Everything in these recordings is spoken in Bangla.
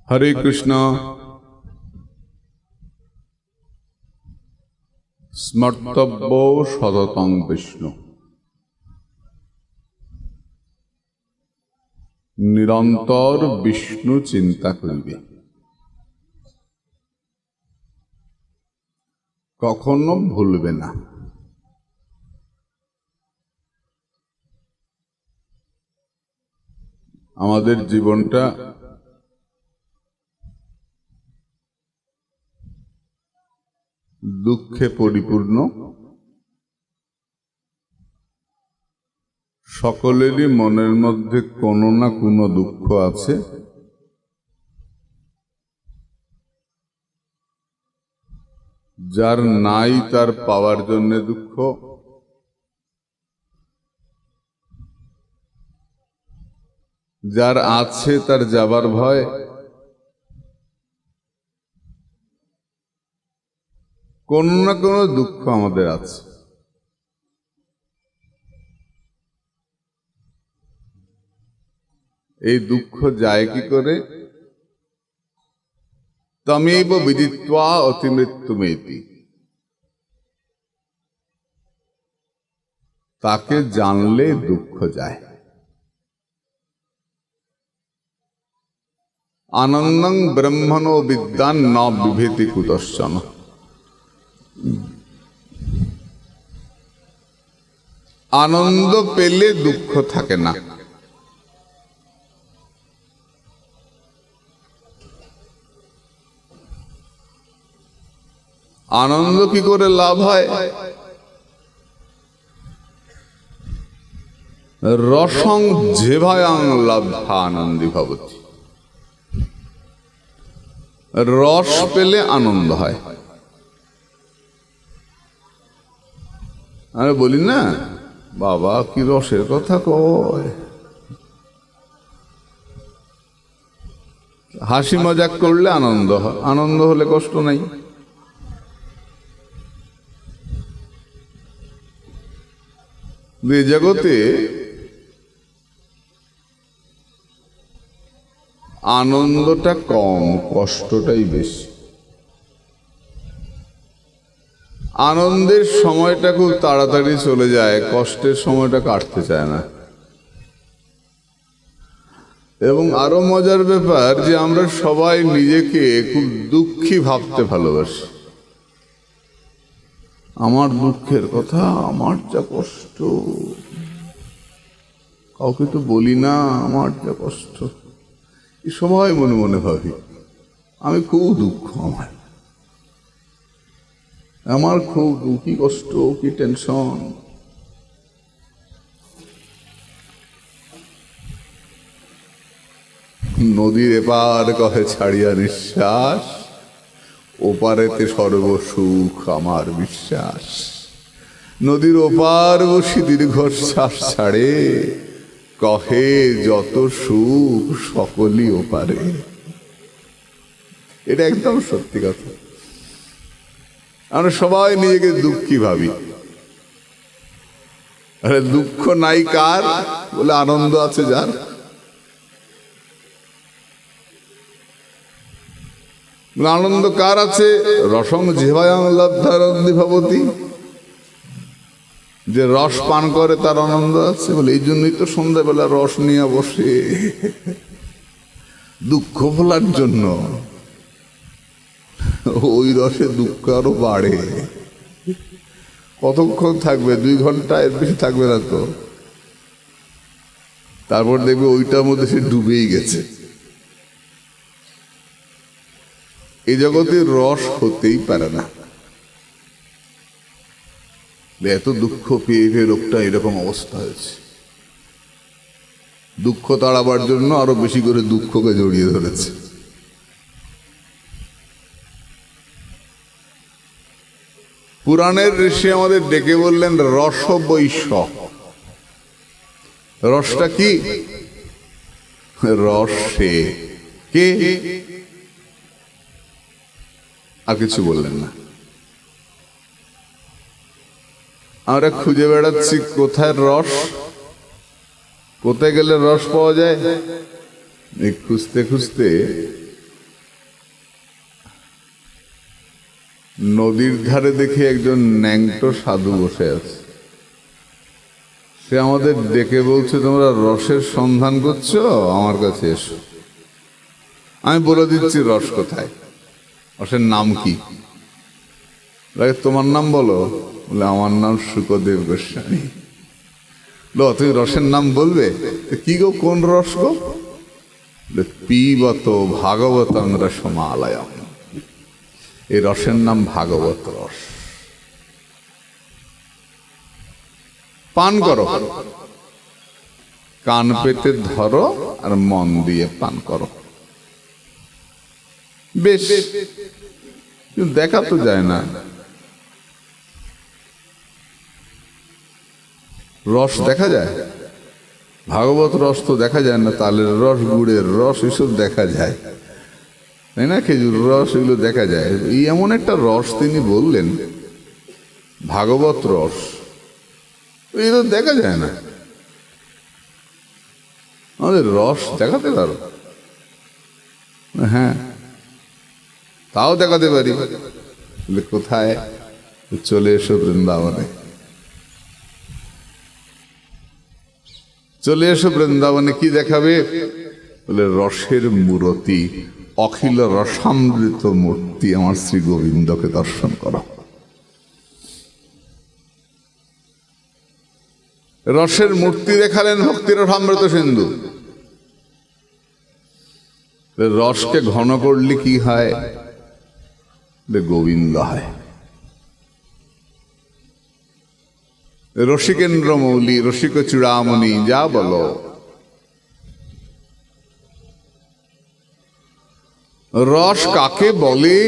हरे कृष्णा। स्मर्तव्यो सततं विष्णु, निरंतर विष्णु चिंता करिबे। कखनो भूलबे ना। आमादेर जीवनटा दुखे परिपूर्ण। सकलेरই মনের মধ্যে কোনো না কোনো দুঃখ আছে। যার নাই তার পাওয়ার জন্য দুঃখ, যার আছে তার যাবার ভয়, কোন না কোনো দুঃখ আমাদের আছে। এই দুঃখ যায় কি করে? তমেব বিদিত্বা অতিমৃত্যুমেতি, তাকে জানলে দুঃখ যায়। আনন্দং ব্রহ্মণো বিদ্যান ন বিভেতি কুতশ্চন। আনন্দ পেলে দুঃখ থাকে না। আনন্দ কি করে লাভ হয়? রসং যেভায়াং লব্ধা আনন্দী ভবতি। রস পেলে আনন্দ হয়। আমি বলি না, বাবা কি রসের কথা কয়। হাসি মজাক করলে আনন্দ হয়, আনন্দ হলে কষ্ট নাই। জগতে আনন্দটা কম, কষ্টটাই বেশি। আনন্দের সময়টা খুব তাড়াতাড়ি চলে যায়, কষ্টের সময়টা কাটতে চায় না। এবং আরো মজার ব্যাপার যে আমরা সবাই নিজেকে খুব দুঃখী ভাবতে ভালোবাসি। আমার দুঃখের কথা, আমার যা কষ্ট, কাউকে তো বলি না আমার যা কষ্ট। সবাই মনে মনে ভাবি আমি খুব দুঃখ, আমার খুব কি কষ্ট, কি টেনশন। নদীর এপার কহে ছাড়িয়া নিঃশ্বাস, ওপারেতে সর্বসুখ আমার বিশ্বাস। নদীর ওপার বসি দীর্ঘশ্বাস ছাড়ে, কহে যত সুখ সকলই ওপারে। এটা একদম সত্যি কথা। আমরা সবাই নিজেকে দুঃখী ভাবি। আরে দুঃখ নাই কার? বলে আনন্দ আছে যার। আনন্দ কার আছে? রসং জিহ্বায়াং লব্ধানন্দী ভবতি। যে রস পান করে তার আনন্দ আছে। বলে এই জন্যই তো সন্ধ্যাবেলা রস নিয়ে বসে, দুঃখ ভোলার জন্য। ওই রসে দুঃখ আরো বাড়ে। কতক্ষণ থাকবে? 2 ঘন্টা, এর বেশি থাকবে না তো। তারপর দেখবে ওইটার মধ্যে সে ডুবেই গেছে। এই জগতে রস হতেই পারে না। এত দুঃখ পেয়ে পেয়ে লোকটা এরকম অবস্থা হয়েছে। দুঃখ তাড়াবার জন্য আরো বেশি করে দুঃখকে জড়িয়ে ধরেছে। পুরাণের ঋষি আমাদের ডেকে বললেন রস বৈশ। রসটা কি? রসে কে? আর কিছু বললেন না। আমরা খুঁজে বেড়াচ্ছি কোথায় রস, কোথায় গেলে রস পাওয়া যায়। খুঁজতে খুঁজতে নদীর ধারে দেখি একজন ন্যাংটো সাধু বসে আছে। সে আমাদের ডেকে বলছে, তোমরা রসের সন্ধান করছো, আমার কাছে এসো। আমি বলে দিচ্ছি রস কোথায়, রসের নাম কি। তোমার নাম বলো। বলে আমার নাম শুকদেব গোস্বামী। তুমি রসের নাম বলবে? কি গো, কোন রস গো? পিবত ভাগবতং রসমালয়ম। এই রসের নাম ভাগবত রস। পান করো, কান পেতে ধরো আর মন দিয়ে পান করো। বেশ, কিন্তু দেখা তো যায় না। রস দেখা যায়, ভাগবত রস তো দেখা যায় না। তালের রস, গুড়ের রস, এসব দেখা যায়, তাই না? খেজুর রস, এগুলো দেখা যায়। এই এমন একটা রস তিনি বললেন, ভাগবত রস, এগুলো দেখা যায় না। আমাদের রস দেখাতে পারো? হ্যাঁ, তাও দেখাতে পারি। কোথায়? চলে এসো বৃন্দাবনে, চলে এসো বৃন্দাবনে। কি দেখাবে? বলে রসের মূরতি, অখিল রসামৃত মূর্তি আমার শ্রী গোবিন্দকে দর্শন করো। রসের মূর্তি দেখালেন ভক্তির রসামৃত সিন্ধু। রসকে ঘন করলে কি হয়? গোবিন্দ হয়। রসিকেন্দ্র মৌলি, রসিক চূড়ামণি, যা বলো। রস কাকে বলে?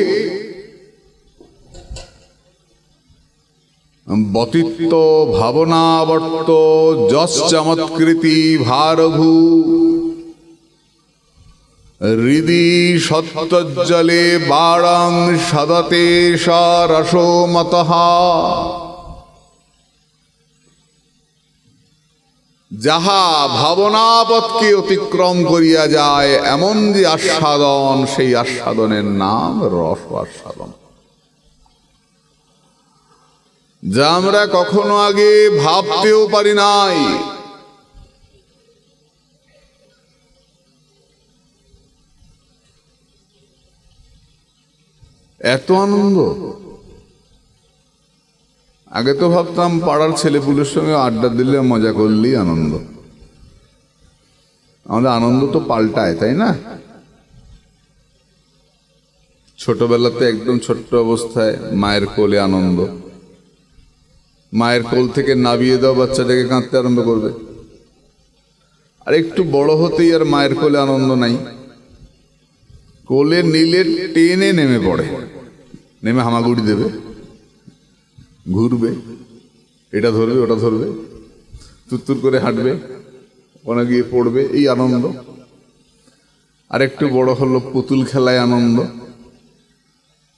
বতিত্ব ভাবনাবর্ত যশ চমৎকৃতি ভারভূ হৃদি সত্যজ্জলে বাড়ং সদতে সরসো মতঃ। যাহা ভাবনাপথকে অতিক্রম করিয়া যায়, এমন যে আস্বাদন, সেই আস্বাদনের নাম রস আস্বাদন, যা আমরা কখনো আগে ভাবতেও পারি নাই। এত আনন্দ! আগে তো ভাবতাম পাড়ার ছেলেপুলের সঙ্গে আড্ডা দিলে, মজা করলেই আনন্দ। আমাদের আনন্দ তো পাল্টায়, তাই না? ছোটবেলাতে একদম ছোট্ট অবস্থায় মায়ের কোলে আনন্দ, মায়ের কোল থেকে নামিয়ে দাও, বাচ্চাটাকে কাঁদতে আরম্ভ করবে। আর একটু বড় হতেই আর মায়ের কোলে আনন্দ নাই। কোলে নিলে টেনে নেমে পড়ে, নেমে হামাগুড়ি দেবে, ঘুরবে, এটা ধরবে ওটা ধরবে, তুত্তুর করে হাঁটবে, ওখানে গিয়ে পড়বে, এই আনন্দ। আর একটু বড় হলো পুতুল খেলায় আনন্দ।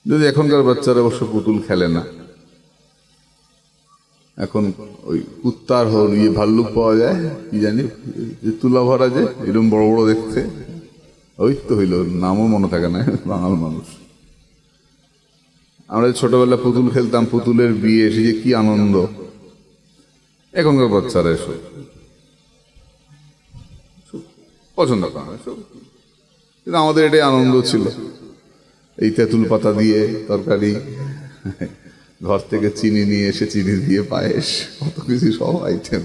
যদি এখনকার বাচ্চারা অবশ্য পুতুল খেলে না, এখন ওই কুত্তার ভাল্লুক পাওয়া যায়, কি জানি তুলা ভরা, যে এরকম বড় বড় দেখতে, ওই তো হইল, নামও মনে থাকে না, বাঙাল মানুষ। আমরা ছোটবেলা পুতুল খেলতাম, পুতুলের বিয়ে, এসে যে কি আনন্দ। এখনকার বাচ্চারা এসব পছন্দ করে না, কিন্তু আমাদের এটাই আনন্দ ছিল। এই তেঁতুল পাতা দিয়ে তরকারি, ঘর থেকে চিনি নিয়ে এসে চিনি দিয়ে পায়েস, কত কিছু, সব আইটেম।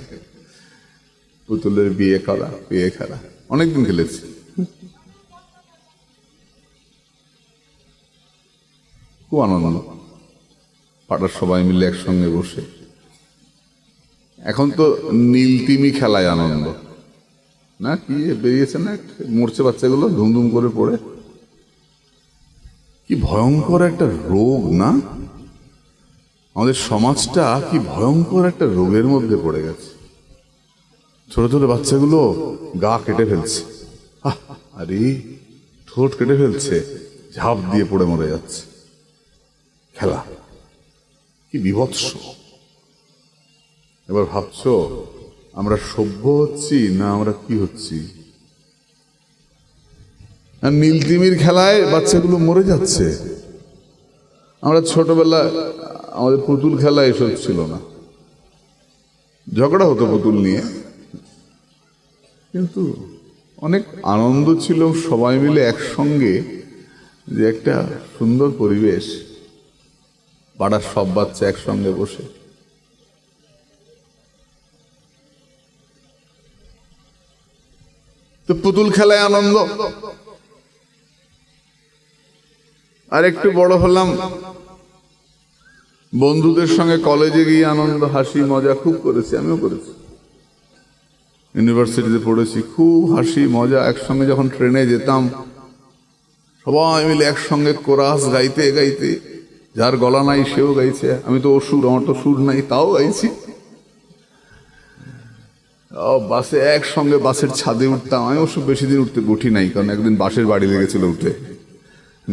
পুতুলের বিয়ে করা, বিয়ে খেলা অনেকদিন খেলেছি। খুব আনন্দ, পাড়ার সবাই মিলে একসঙ্গে বসে। এখন তো নীলতিমি খেলায় আনন্দ, না কি বেরিয়েছে না, মরছে বাচ্চাগুলো ধুমধুম করে পড়ে। কি ভয়ঙ্কর একটা রোগ না, আমাদের সমাজটা কি ভয়ঙ্কর একটা রোগের মধ্যে পড়ে গেছে। ছোট ছোট বাচ্চাগুলো গা কেটে ফেলছে, আরে ঠোঁট কেটে ফেলছে, ঝাঁপ দিয়ে পড়ে মরে যাচ্ছে। খেলা কি বিভৎস! এবার ভাবছো আমরা সভ্য হচ্ছি না আমরা কি হচ্ছি? আর নীলতিমির খেলায় বাচ্চাগুলো মরে যাচ্ছে। আমরা ছোটবেলায় আমাদের পুতুল খেলা এসব ছিল না, ঝগড়া হতো পুতুল নিয়ে, কিন্তু অনেক আনন্দ ছিল সবাই মিলে একসঙ্গে, যে একটা সুন্দর পরিবেশ, পাড়ার সব বাচ্চা একসঙ্গে বসে। তো পুতুল খেলায় আনন্দ। আর একটু বড় হলাম, বন্ধুদের সঙ্গে কলেজে গিয়ে আনন্দ, হাসি মজা খুব করেছি, আমিও করেছি। ইউনিভার্সিটিতে পড়েছি, খুব হাসি মজা, একসঙ্গে যখন ট্রেনে যেতাম সবাই মিলে একসঙ্গে কোরাস গাইতে গাইতে, যার গলা নাই সেও গাইছে, আমি তো অসুর, আমার তো সুর নাই, তাও গাইছি। বাসে একসঙ্গে বাসের ছাদে উঠতাম, আমি অবশ্য বেশি দিন উঠি নাই, কারণ একদিন বাসের বাড়ি লেগেছিল, উঠে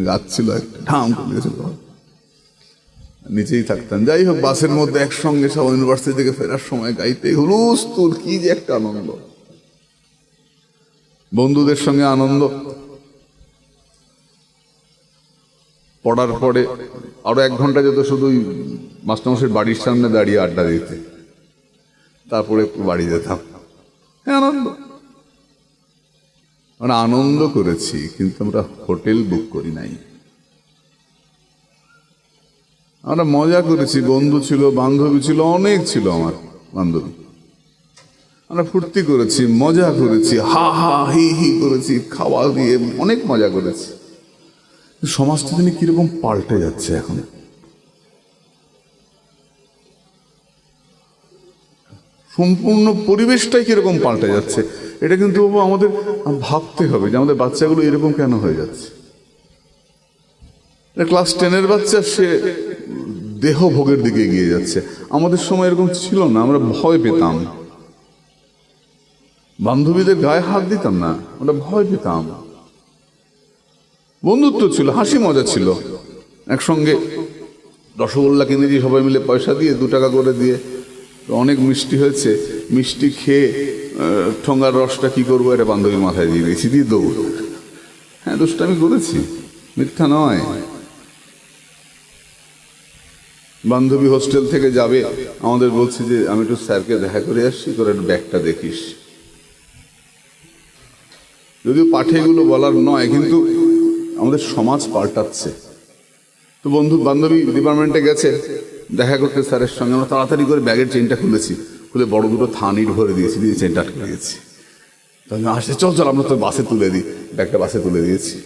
গাছ ছিল একটা, ঠাম লেগেছিল, নিচেই থাকতাম। যাই হোক, বাসের মধ্যে একসঙ্গে সব ইউনিভার্সিটি থেকে ফেরার সময় গাইতে হুলস্থুল, কি যে একটা আনন্দ, বন্ধুদের সঙ্গে আনন্দ। পড়ার পরে আরো 1 ঘন্টা যেত শুধু মাস্টারমশাইয়ের বাড়ির সামনে দাঁড়িয়ে আড্ডা দিতে, তারপরে বাড়ি যেতাম। আনন্দ, আমরা আনন্দ করেছি, কিন্তু আমরা হোটেল বুক করি নাই। আমরা মজা করেছি, বন্ধু ছিল, বান্ধবী ছিল, অনেক ছিল আমার বান্ধবী, আমরা ফুর্তি করেছি, মজা করেছি, হা হা হি হি করেছি, খাওয়া দিয়ে অনেক মজা করেছি। সমাজটা তিনি কিরকম পাল্টে যাচ্ছে এখন, সম্পূর্ণ পরিবেশটাই কিরকম পাল্টে যাচ্ছে, এটা কিন্তু আমাদের ভাবতে হবে যে আমাদের বাচ্চাগুলো এরকম কেন হয়ে যাচ্ছে। ক্লাস 10-এর বাচ্চা, সে দেহ ভোগের দিকে এগিয়ে যাচ্ছে। আমাদের সময় এরকম ছিল না, আমরা ভয় পেতাম, বান্ধবীদের গায়ে হাত দিতাম না, আমরা ভয় পেতাম। বন্ধুত্ব ছিল, হাসি মজা ছিল, একসঙ্গে রসগোল্লা কিনে দিয়ে সবাই মিলে পয়সা দিয়ে 2 টাকা করে দিয়ে, অনেক মিষ্টি হয়েছে, মিষ্টি খেয়ে ঠোঙ্গার রসটা কি করবো, এটা বান্ধবীর মাথায় দিয়ে দিয়েছি, দিয়ে দৌড়। হ্যাঁ, দুষ্টামি করেছি, মিথ্যা নয়। বান্ধবী হোস্টেল থেকে যাবে, আমাদের বলছে যে আমি একটু স্যারকে দেখা করে আসছি, তোর একটু ব্যাগটা দেখিস। যদিও পাঠে এগুলো বলার নয়, কিন্তু আমাদের সমাজ পাল্টাচ্ছে। তো বান্ধবী ডিপার্টমেন্টে গেছে দেখা করতে স্যারের সঙ্গে, আমরা তাড়াতাড়ি করে ব্যাগের চেনটা খুলেছি, খুলে বড় 2টো থান ইট ভরে দিয়েছি, দিয়ে চেনটা আটকে দিয়েছি। তাহলে আসে, চল চল আমরা তো বাসে তুলে দিই, ব্যাগটা বাসে তুলে দিয়েছি।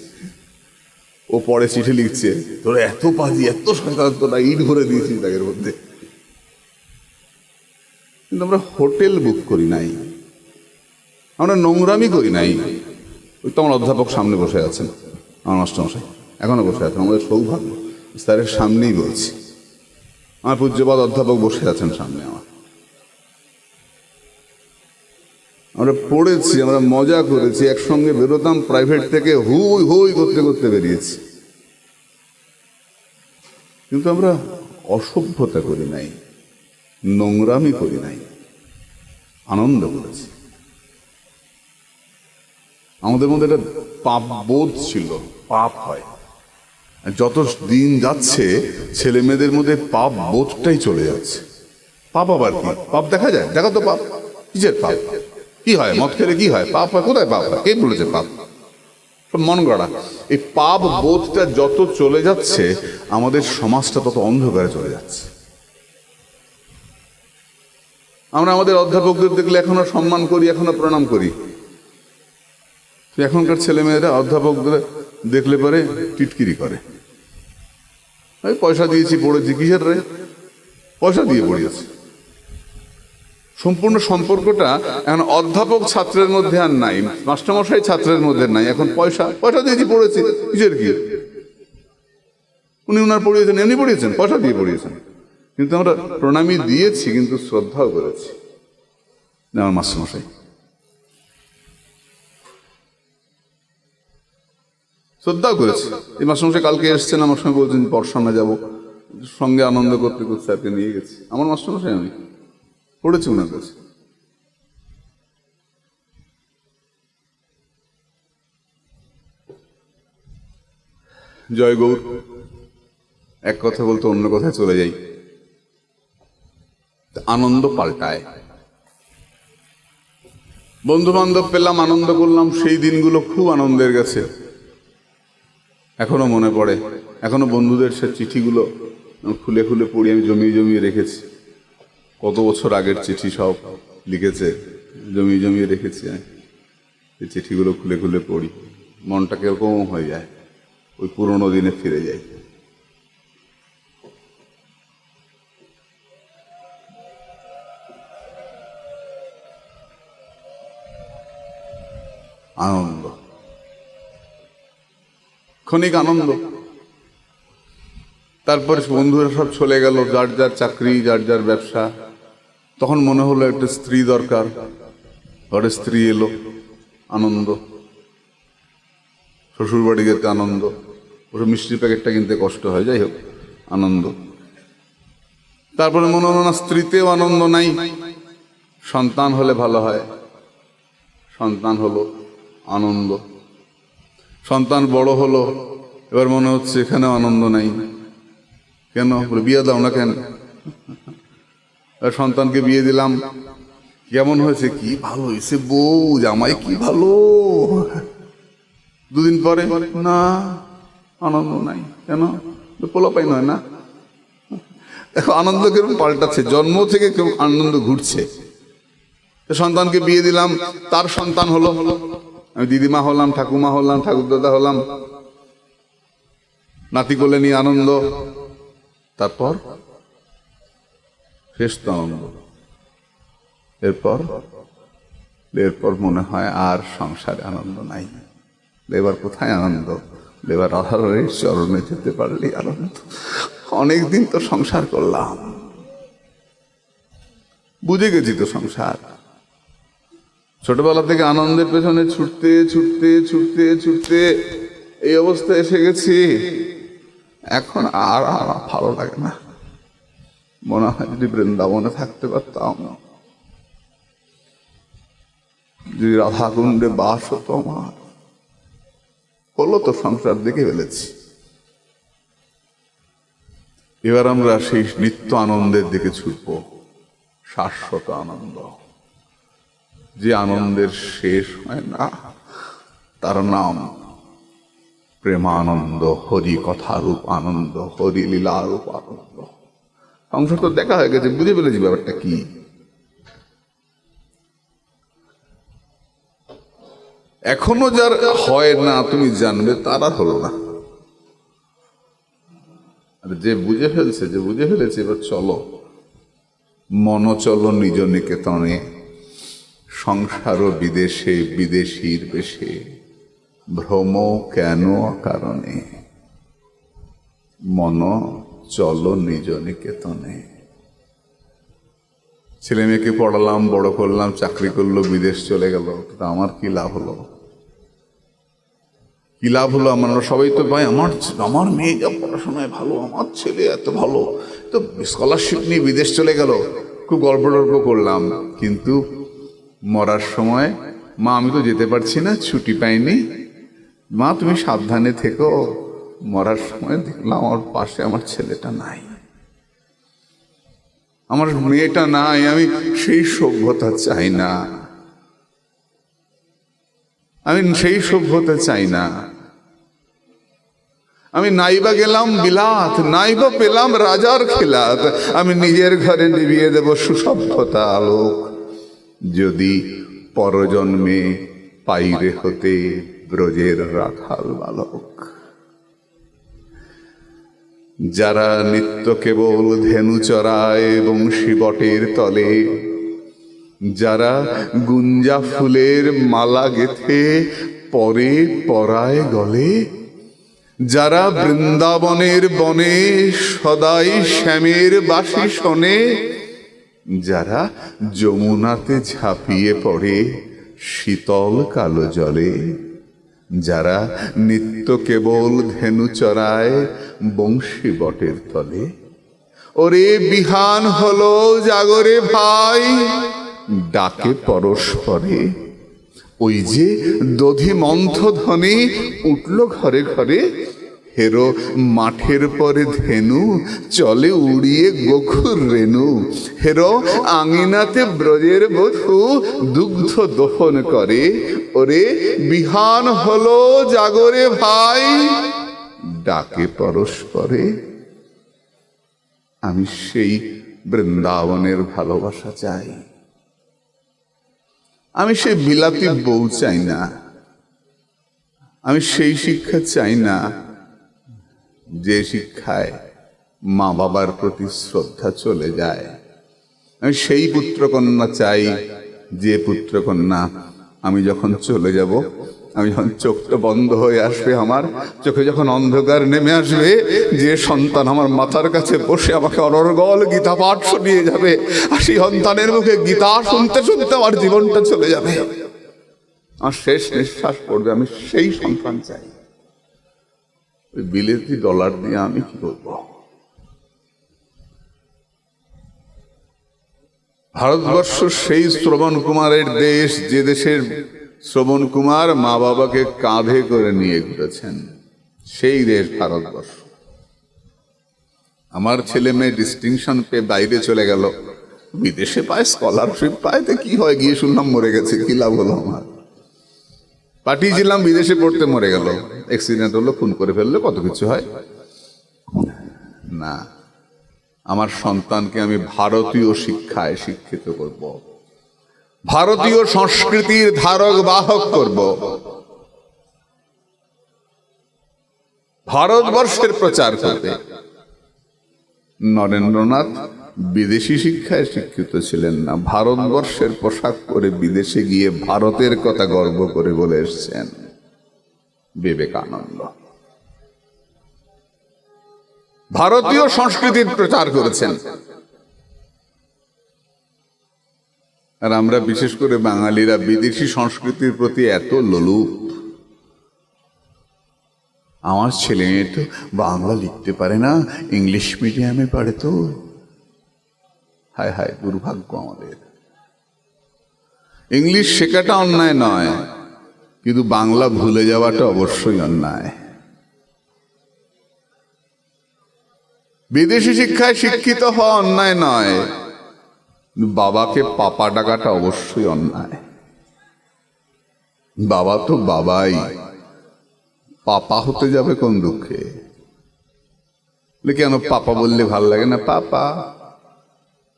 ও পরে চিঠি লিখছে, তোরা এত পাজি, এত শয়তান, তোরা ইট ভরে দিয়েছিস ব্যাগের মধ্যে। কিন্তু আমরা হোটেল বুক করি নাই, আমরা নোংরামি করি নাই। ওই তো আমার অধ্যাপক সামনে বসে আছেন, আমার মাস্টারমশাই এখনো বসে আছেন, আমাদের সৌভাগ্য, স্যারের সামনেই বলছি, আমার পূজ্যপাদ অধ্যাপক বসে আছেন সামনে আমার। আমরা পড়েছি, আমরা মজা করেছি, একসঙ্গে বেরোতাম প্রাইভেট থেকে, হুই হুই করতে করতে বেরিয়েছি। কিন্তু আমরা অসভ্যতা করি নাই, নোংরামি করি নাই, আনন্দ করেছি। আমাদের মধ্যে একটা পাপ বোধ ছিল, পাপ হয়, যত দিন যাচ্ছে ছেলে মেয়েদের মধ্যে পাপ বোধটাই চলে যাচ্ছে। পাপ আবার কি? পাপ দেখা যায়, দেখা তো পাপ, কিসের পাপ? কি হয় মদ খেলে, কি হয়? পাপ হয়, কোথায় পাপ হয়? কে বলেছে পাপ? সব মন গড়া। এই পাপ বোধটা যত চলে যাচ্ছে, আমাদের সমাজটা তত অন্ধকারে চলে যাচ্ছে। আমরা আমাদের অধ্যাপকদের দেখলে এখনো সম্মান করি, এখনো প্রণাম করি। এখনকার ছেলে মেয়েরা অধ্যাপকদের দেখলে পরে টিটকিরি করে, পয়সা দিয়েছি পড়েছি, কিসের রে? পয়সা দিয়ে পড়িয়েছি। সম্পূর্ণ সম্পর্কটা এখন অধ্যাপক ছাত্রের মধ্যে আর নাই, মাস্টারমশাই ছাত্রের মধ্যে নাই, এখন পয়সা দিয়েছি পড়েছি, কিসের কি? উনি ওনার পড়িয়েছেন, এমনি পড়িয়েছেন, পয়সা দিয়ে পড়িয়েছেন। কিন্তু আমরা প্রণামী দিয়েছি, কিন্তু শ্রদ্ধাও করেছি। আমার মাস্টারমশাই শ্রদ্ধাও করেছি। এই মাস্টারমশাই কালকে এসছেন আমার সঙ্গে, বলছেন পড়শানা যাবো, সঙ্গে আনন্দ করতে করতে স্যারকে নিয়ে গেছি। আমার মাস্টারমশাই, আমি পড়েছি ওনার কাছে। জয় গৌর। এক কথা বলতে অন্য কথায় চলে যাই, আনন্দ পাল্টায়। বন্ধু বান্ধব পেলাম, আনন্দ করলাম, সেই দিনগুলো খুব আনন্দের গেছে, এখনো মনে পড়ে। এখনো বন্ধুদের সে চিঠিগুলো খুলে খুলে পড়ি, আমি জমিয়ে জমিয়ে রেখেছি। কত বছর আগের চিঠি সব লিখেছে, জমিয়ে জমিয়ে রেখেছি। এই চিঠিগুলো খুলে খুলে পড়ি, মনটা কিরকম হয়ে যায়, ওই পুরোনো দিনে ফিরে যাই। আনন্দ, ক্ষণিক আনন্দ। তারপরে বন্ধুরা সব চলে গেল, যার যার চাকরি, যার যার ব্যবসা। তখন মনে হলো একটা স্ত্রী দরকার, ঘরে স্ত্রী এলো, আনন্দ। শ্বশুর বাড়ি যেতে আনন্দ, ওর মিষ্টির প্যাকেটটা কিনতে কষ্ট হয়, যাই হোক আনন্দ। তারপরে মনে হলো না, স্ত্রীতেও আনন্দ নাই, সন্তান হলে ভালো হয়। সন্তান হলো, আনন্দ। সন্তান বড় হলো, এবার মনে হচ্ছে এখানেও আনন্দ নাই। কেন? বিয়ে দাও না কেন? সন্তানকে বিয়ে দিলাম, কেমন হয়েছে? কি ভালো হয়েছে বউ, জামাই কি ভালো। দুদিন পরে না, আনন্দ নাই। কেন? পোলাপাই নয় না। দেখো আনন্দ কিরকম পাল্টাচ্ছে, জন্ম থেকে কেউ আনন্দ ঘুরছে। সন্তানকে বিয়ে দিলাম, তার সন্তান হলো, আমি দিদিমা হলাম, ঠাকুমা হলাম, ঠাকুরদাদা হলাম, নাতি কোলে নিয়ে আনন্দ। তারপর শেষ তো আনন্দ। এরপর মনে হয় আর সংসারে আনন্দ নাই। এবার কোথায় আনন্দ? এবার রাধারের চরণে যেতে পারলেই আনন্দ। অনেকদিন তো সংসার করলাম, বুঝে গেছি তো সংসার। ছোটবেলা থেকে আনন্দের পেছনে ছুটতে ছুটতে ছুটতে ছুটতে এই অবস্থায় এসে গেছি। এখন আর ভালো লাগে না। মনে হয় যদি বৃন্দাবনে থাকতে পারতাম, যদি রাধাকুণ্ডে বাস হতো আমার। হলো তো, সংসার দেখে ফেলেছি। এবার আমরা সেই নিত্য আনন্দের দিকে ছুটবো, শাশ্বত আনন্দ, যে আনন্দের শেষ হয় না। তার নাম প্রেমানন্দ, হরি কথারূপ আনন্দ, হরি লীলারূপ আনন্দ। সংসার তো দেখা হয়ে গেছে, বুঝে ফেলেছি ব্যাপারটা কি। এখনো যার হয় না তুমি জানবে, তারা হলো না। আর যে বুঝে ফেলেছে, এবার চলো মন চলো নিজ নিকেতনে, সংসার বিদেশে বিদেশীর বেশে, ভ্রম কেন কারণে। মন চলো নিজ নিকেতনে। ছেলে মেয়েকে পড়ালাম, বড় করলাম, চাকরি করলো, বিদেশ চলে গেল, আমার কি লাভ হলো? কি লাভ হলো? আমরা সবাই তো ভাই, আমার মেয়ে যা পড়াশোনায় ভালো, আমার ছেলে এত ভালো, তো স্কলারশিপ নিয়ে বিদেশ চলে গেল, খুব গল্প টল্প করলাম। কিন্তু মরার সময়, মা আমি তো যেতে পারছি না, ছুটি পাইনি, মা তুমি সাবধানে থেকো। মরার সময় দেখলাম আমার পাশে আমার ছেলেটা নাই, আমার মেয়েটা নাই। আমি সেই সভ্যতা চাই না, আমি সেই সভ্যতা চাই না। আমি নাইবা গেলাম বিলাত, নাইবা পেলাম রাজার খেলাত, আমি নিজের ঘরে নিভিয়ে দেব সুসভ্যতা আলোক, যদি পরজন্মে পাইরে হতে ব্রজের রাখাল বালক। যারা নিত্য কেবল ধেনু চড়ায় বংশী বটের তলে, যারা গুঞ্জা ফুলের মালা গেথে পরে পরায় গলে, যারা বৃন্দাবনের বনে সদাই শ্যামের বাঁশি শোনে, যারা যমুনাতে ঝাঁপিয়ে পড়ে শীতল কালো জলে, যারা নিত্য কেবল ধেনু চড়ায় বংশী বটের তলে, ওরে বিহান হলো জাগরে ভাই, ডাকে পরস্পরে। ওই যে দধি মন্থ ধ্বনি উঠল ঘরে ঘরে, হেরো মাঠের পরে ধেনু, চলে উড়িয়ে গোকুর রেণু। হেরো আঙিনাতে ব্রজের বধূ, দুগ্ধ দহন করে। ওরে বিহান হলো জাগরে ভাই, ডাকে পরস্পরে। আমি সেই বৃন্দাবনের ভালোবাসা চাই। আমি সেই বিলাতি বউ চাই না। আমি সেই শিক্ষা চাই না যে শিক্ষায় মা বাবার প্রতি শ্রদ্ধা চলে যায়। আমি সেই পুত্রকন্যা চাই যে পুত্রকন্যা আমি যখন চলে যাব, আমি যখন চোখটা বন্ধ হয়ে আসবে, আমার চোখে যখন অন্ধকার নেমে আসবে, যে সন্তান আমার মাথার কাছে বসে আমাকে অনর্গল গীতা পাঠ শুনিয়ে যাবে, আর সেই সন্তানের মুখে গীতা শুনতে শুনতে আমার জীবনটা চলে যাবে, আর শেষ নিঃশ্বাস পড়বে, আমি সেই সন্তান চাই। ওই বিলেতি ডলার দিয়ে আমি কি করব? ভারতবর্ষ সেই শ্রবণ কুমারের দেশ, যে দেশের শ্রবণ কুমার মা বাবাকে কাঁধে করে নিয়ে ঘুরেছেন, সেই দেশ ভারতবর্ষ। আমার ছেলে মেয়ে ডিস্টিংশন পেয়ে বাইরে চলে গেল, বিদেশে পায়, স্কলারশিপ পায়, তো কি হয়? গিয়ে শুনলাম মরে গেছে, কি লাভ হলো আমার? পাঠিয়েছিলাম বিদেশে পড়তে, মরে গেল, অ্যাক্সিডেন্ট হলো, খুন করে ফেললো, কত কিছু হয় না। আমার সন্তানকে আমি ভারতীয় শিক্ষায় শিক্ষিত করব, ভারতীয় সংস্কৃতির ধারক বাহক করব, ভারতবর্ষের প্রচার করবে। নরেন্দ্রনাথ বিদেশি শিক্ষায় শিক্ষিত ছিলেন না, ভারতবর্ষের পোশাক পরে বিদেশে গিয়ে ভারতের কথা গর্ব করে বলে এসছেন। বিবেকানন্দ ভারতীয় সংস্কৃতির প্রচার করেছেন। আর আমরা বিশেষ করে বাঙালিরা বিদেশি সংস্কৃতির প্রতি এত লোলুপ। আমার ছেলে মেয়ে তো বাংলা লিখতে পারে না, ইংলিশ মিডিয়ামে পড়ে তো। হায় হায়, দুর্ভাগ্য আমাদের। ইংলিশ শেখাটা অন্যায় নয়, কিন্তু বাংলা ভুলে যাওয়াটা অবশ্যই অন্যায়। বিদেশি শিক্ষায় শিক্ষিত হওয়া অন্যায় নয়, বাবাকে পাপা ডাকাটা অবশ্যই অন্যায়। বাবা তো বাবাই, পাপা হতে যাবে কোন দুঃখে? কেন পাপা বললে ভাল লাগে না? পাপা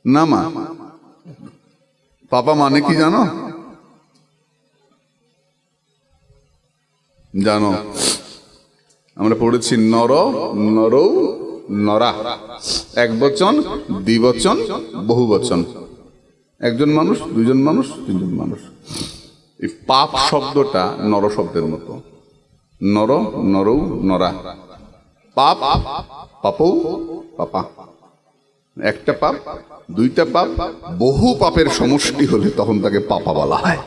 না, মা পাপা মানে কি জানো? জানো, আমরা পড়েছি নর, নরৌ, নরা, এক বচন, দ্বিবচন, বহু বচন। একজন মানুষ, দুজন মানুষ, তিনজন মানুষ। এই পাপ শব্দটা নর শব্দের মতো। নর, নরৌ, নরা। পাপ, পাপৌ, পাপা। একটা পাপ, দুইটা পাপ, বহু পাপের সমষ্টি হলে তখন তাকে পাপা বলা হয়।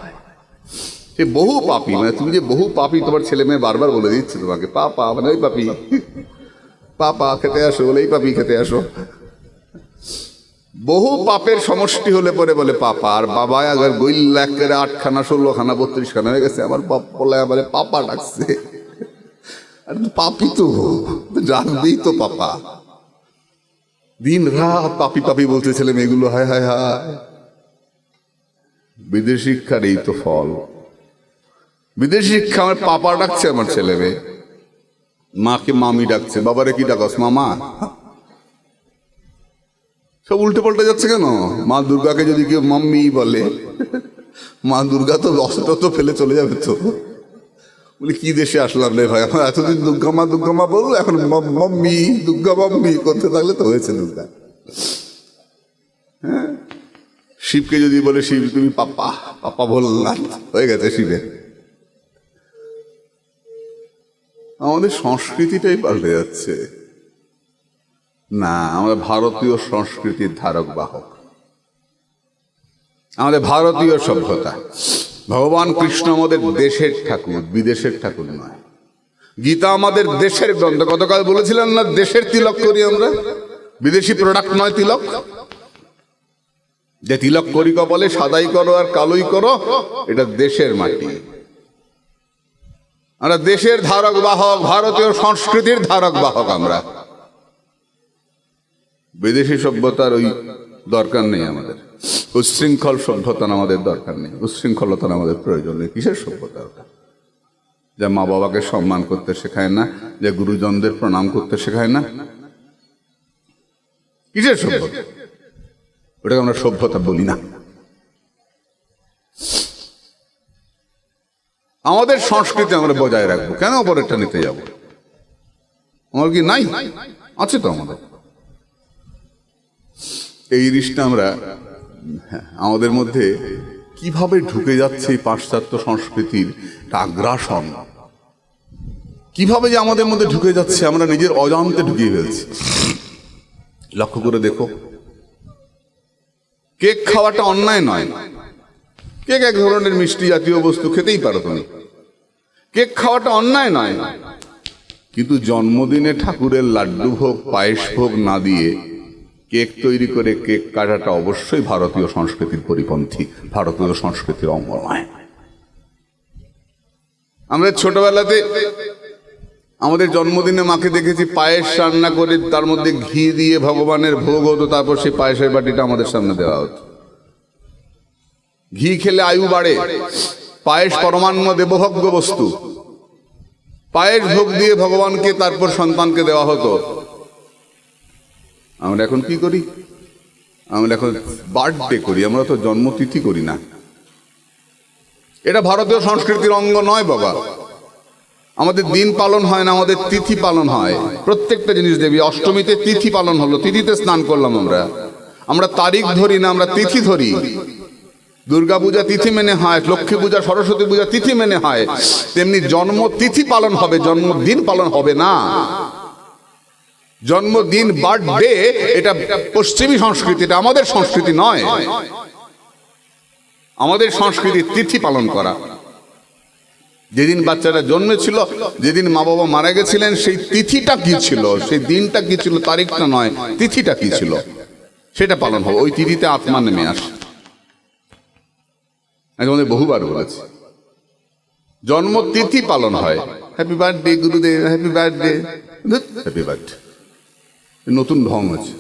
সে বহু পাপী, মানে তুমি যে বহু পাপী, তোমার ছেলে মেয়ে বারবার বলে দিচ্ছে তোমাকে, পাপা মানে ওই পাপী, পাপা খেতে আসো বলে এই পাপী খেতে আসো। বহু পাপের সমষ্টি হলে পরে বলে পাপা। আর বাবা আবার গইল্লা একেবারে 8খানা 16খানা 32খানা হয়ে গেছে, আমার বাপ বলে আবার পাপা ডাকছে। আর পাপি তো ডাকবেই তো পাপা, দিন রাত পাপি পাপি বলছে ছেলে মেয়েগুলো। হায় হায় হায়, বিদেশি শিক্ষার এই তো ফল। বিদেশি শিক্ষা, আমার পাপা ডাকছে আমার ছেলে মেয়ে, মাকে মামি ডাকছে, বাবারে কি ডাকস? মামা। সব উল্টে পাল্টে যাচ্ছে কেন? মা দুর্গাকে যদি কেউ মাম্মি বলে, মা দুর্গা তো অস্ত্র তো ফেলে চলে যাবে তো। বলি কি দেশে আসলাম রে ভাই, আমার এতদিন দুর্গা মা বললো, এখন মাম্মি, দুর্গা মাম্মি করতে থাকলে তো হয়েছে দুর্গা। হ্যাঁ, শিবকে যদি বলে শিব তুমি পাপা, পাপা বললাম, হয়ে গেছে শিবের। আমাদের সংস্কৃতিটাই পাল্টে যাচ্ছে না। আমরা ভারতীয় সংস্কৃতির ধারক বাহক, আমাদের ভারতীয় সভ্যতা। ভগবান কৃষ্ণ আমাদের দেশের ঠাকুর, বিদেশের ঠাকুর নয়। গীতা আমাদের দেশের গ্রন্থ। গতকাল বলেছিলেন না, দেশের তিলক করি আমরা, বিদেশি প্রোডাক্ট নয় তিলক। যে তিলক করি কপালে, সাদাই করো আর কালোই করো, এটা দেশের মাটি। আমরা দেশের ধারক বাহক, ভারতীয় সংস্কৃতির ধারক বাহক। আমরা বিদেশি সভ্যতার ওই দরকার নেই আমাদের, উচ্ছৃঙ্খল সভ্যতা আমাদের দরকার নেই, উচ্ছৃঙ্খলতা আমাদের প্রয়োজন নেই। কিসের সভ্যতা ওটা? যা মা বাবাকে সম্মান করতে শেখায় না, যে গুরুজনদের প্রণাম করতে শেখায় না, কিসের সভ্যতা? ওটাকে আমরা সভ্যতা বলি না। আমাদের সংস্কৃতি আমরা বজায় রাখবো, কেন অপরেরটা নিতে যাব? আমার কি নাই? আছে তো আমাদের। এই জিনিসটা আমরা আমাদের মধ্যে কিভাবে ঢুকে যাচ্ছে এই পাশ্চাত্য সংস্কৃতির আগ্রাসন, কিভাবে যে আমাদের মধ্যে ঢুকে যাচ্ছে, আমরা নিজের অজান্তে ঢুকিয়ে ফেলছি। লক্ষ্য করে দেখো, কেক খাওয়াটা অন্যায় নয়। কেক এক ধরনের মিষ্টি জাতীয় বস্তু, খেতেই পারো তুমি। কেক খাওয়াটা অন্যায় নয়, কিন্তু জন্মদিনে ঠাকুরের লাড্ডু ভোগ, পায়েস ভোগ না দিয়ে কেক তৈরি করে কেক কাটাটা অবশ্যই ভারতীয় সংস্কৃতির পরিপন্থী, ভারতীয় সংস্কৃতির অঙ্গ নয়। আমরা ছোটবেলাতে আমাদের জন্মদিনে মাকে দেখেছি পায়েস রান্না করে তার মধ্যে ঘি দিয়ে ভগবানের ভোগ হতো, তারপর সেই পায়েসের বাটিটা আমাদের সামনে দেওয়া হতো। ঘি খেলে আয়ু বাড়ে, পায়েস পরমান্ন দেবভোগ্য বস্তু। পায়েস ভোগ দিয়ে ভগবানকে তারপর সন্তানকে দেওয়া হতো। আমরা এখন কি করি? আমরা এখন বার্থডে করি, আমরা তো জন্মতিথি করি না। এটা ভারতীয় সংস্কৃতির অঙ্গ নয় বাবা। আমাদের দিন পালন হয় না, আমাদের তিথি পালন হয়। প্রত্যেকটা জিনিস দেবী, অষ্টমীতে তিথি পালন হলো, তিথিতে স্নান করলাম। আমরা তারিখ ধরি না, আমরা তিথি ধরি। দুর্গা পূজা তিথি মেনে হয়, লক্ষ্মী পূজা, সরস্বতী পূজা তিথি মেনে হয়। তেমনি জন্ম তিথি পালন হবে, জন্মদিন পালন হবে না। জন্মদিন, বার্থডে, এটা পশ্চিমী সংস্কৃতি, এটা আমাদের সংস্কৃতি নয়। আমাদের সংস্কৃতি তিথি পালন করা। যেদিন বাচ্চাটা জন্মেছিল, যেদিন মা বাবা মারা গেছিলেন, সেই তিথিটা কি ছিল, সেই দিনটা কি ছিল, তারিখটা নয়, তিথিটা কি ছিল, সেটা পালন হবে। ওই তিথিতে আত্মা নেমে আসে। আমাদের বহুবার বলেছি, জন্ম তিথি পালন হয়। হ্যাপি বার্থডে গুরুদেব, হ্যাপি বার্থডে, হ্যাপি বার্থডে, নতুন ঢং আছে।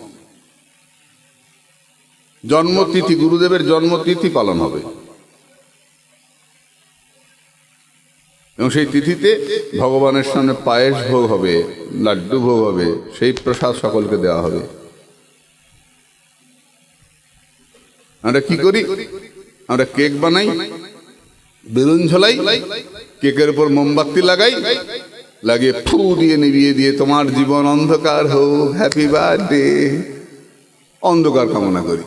জন্মতিথি, গুরুদেবের জন্মতিথি পালন হবে, এবং সেই তিথিতে ভগবানের সামনে পায়েস ভোগ হবে, লাড্ডু ভোগ হবে, সেই প্রসাদ সকলকে দেওয়া হবে। আমরা কি করি? আমরা কেক বানাই, বেলুন ঝোলাই, কেকের উপর মোমবাতি লাগাই, লাগিয়ে ফু দিয়ে নিভিয়ে দিয়ে তোমার জীবন অন্ধকার হোক, হ্যাপি বার্থডে, অন্ধকার কামনা করি।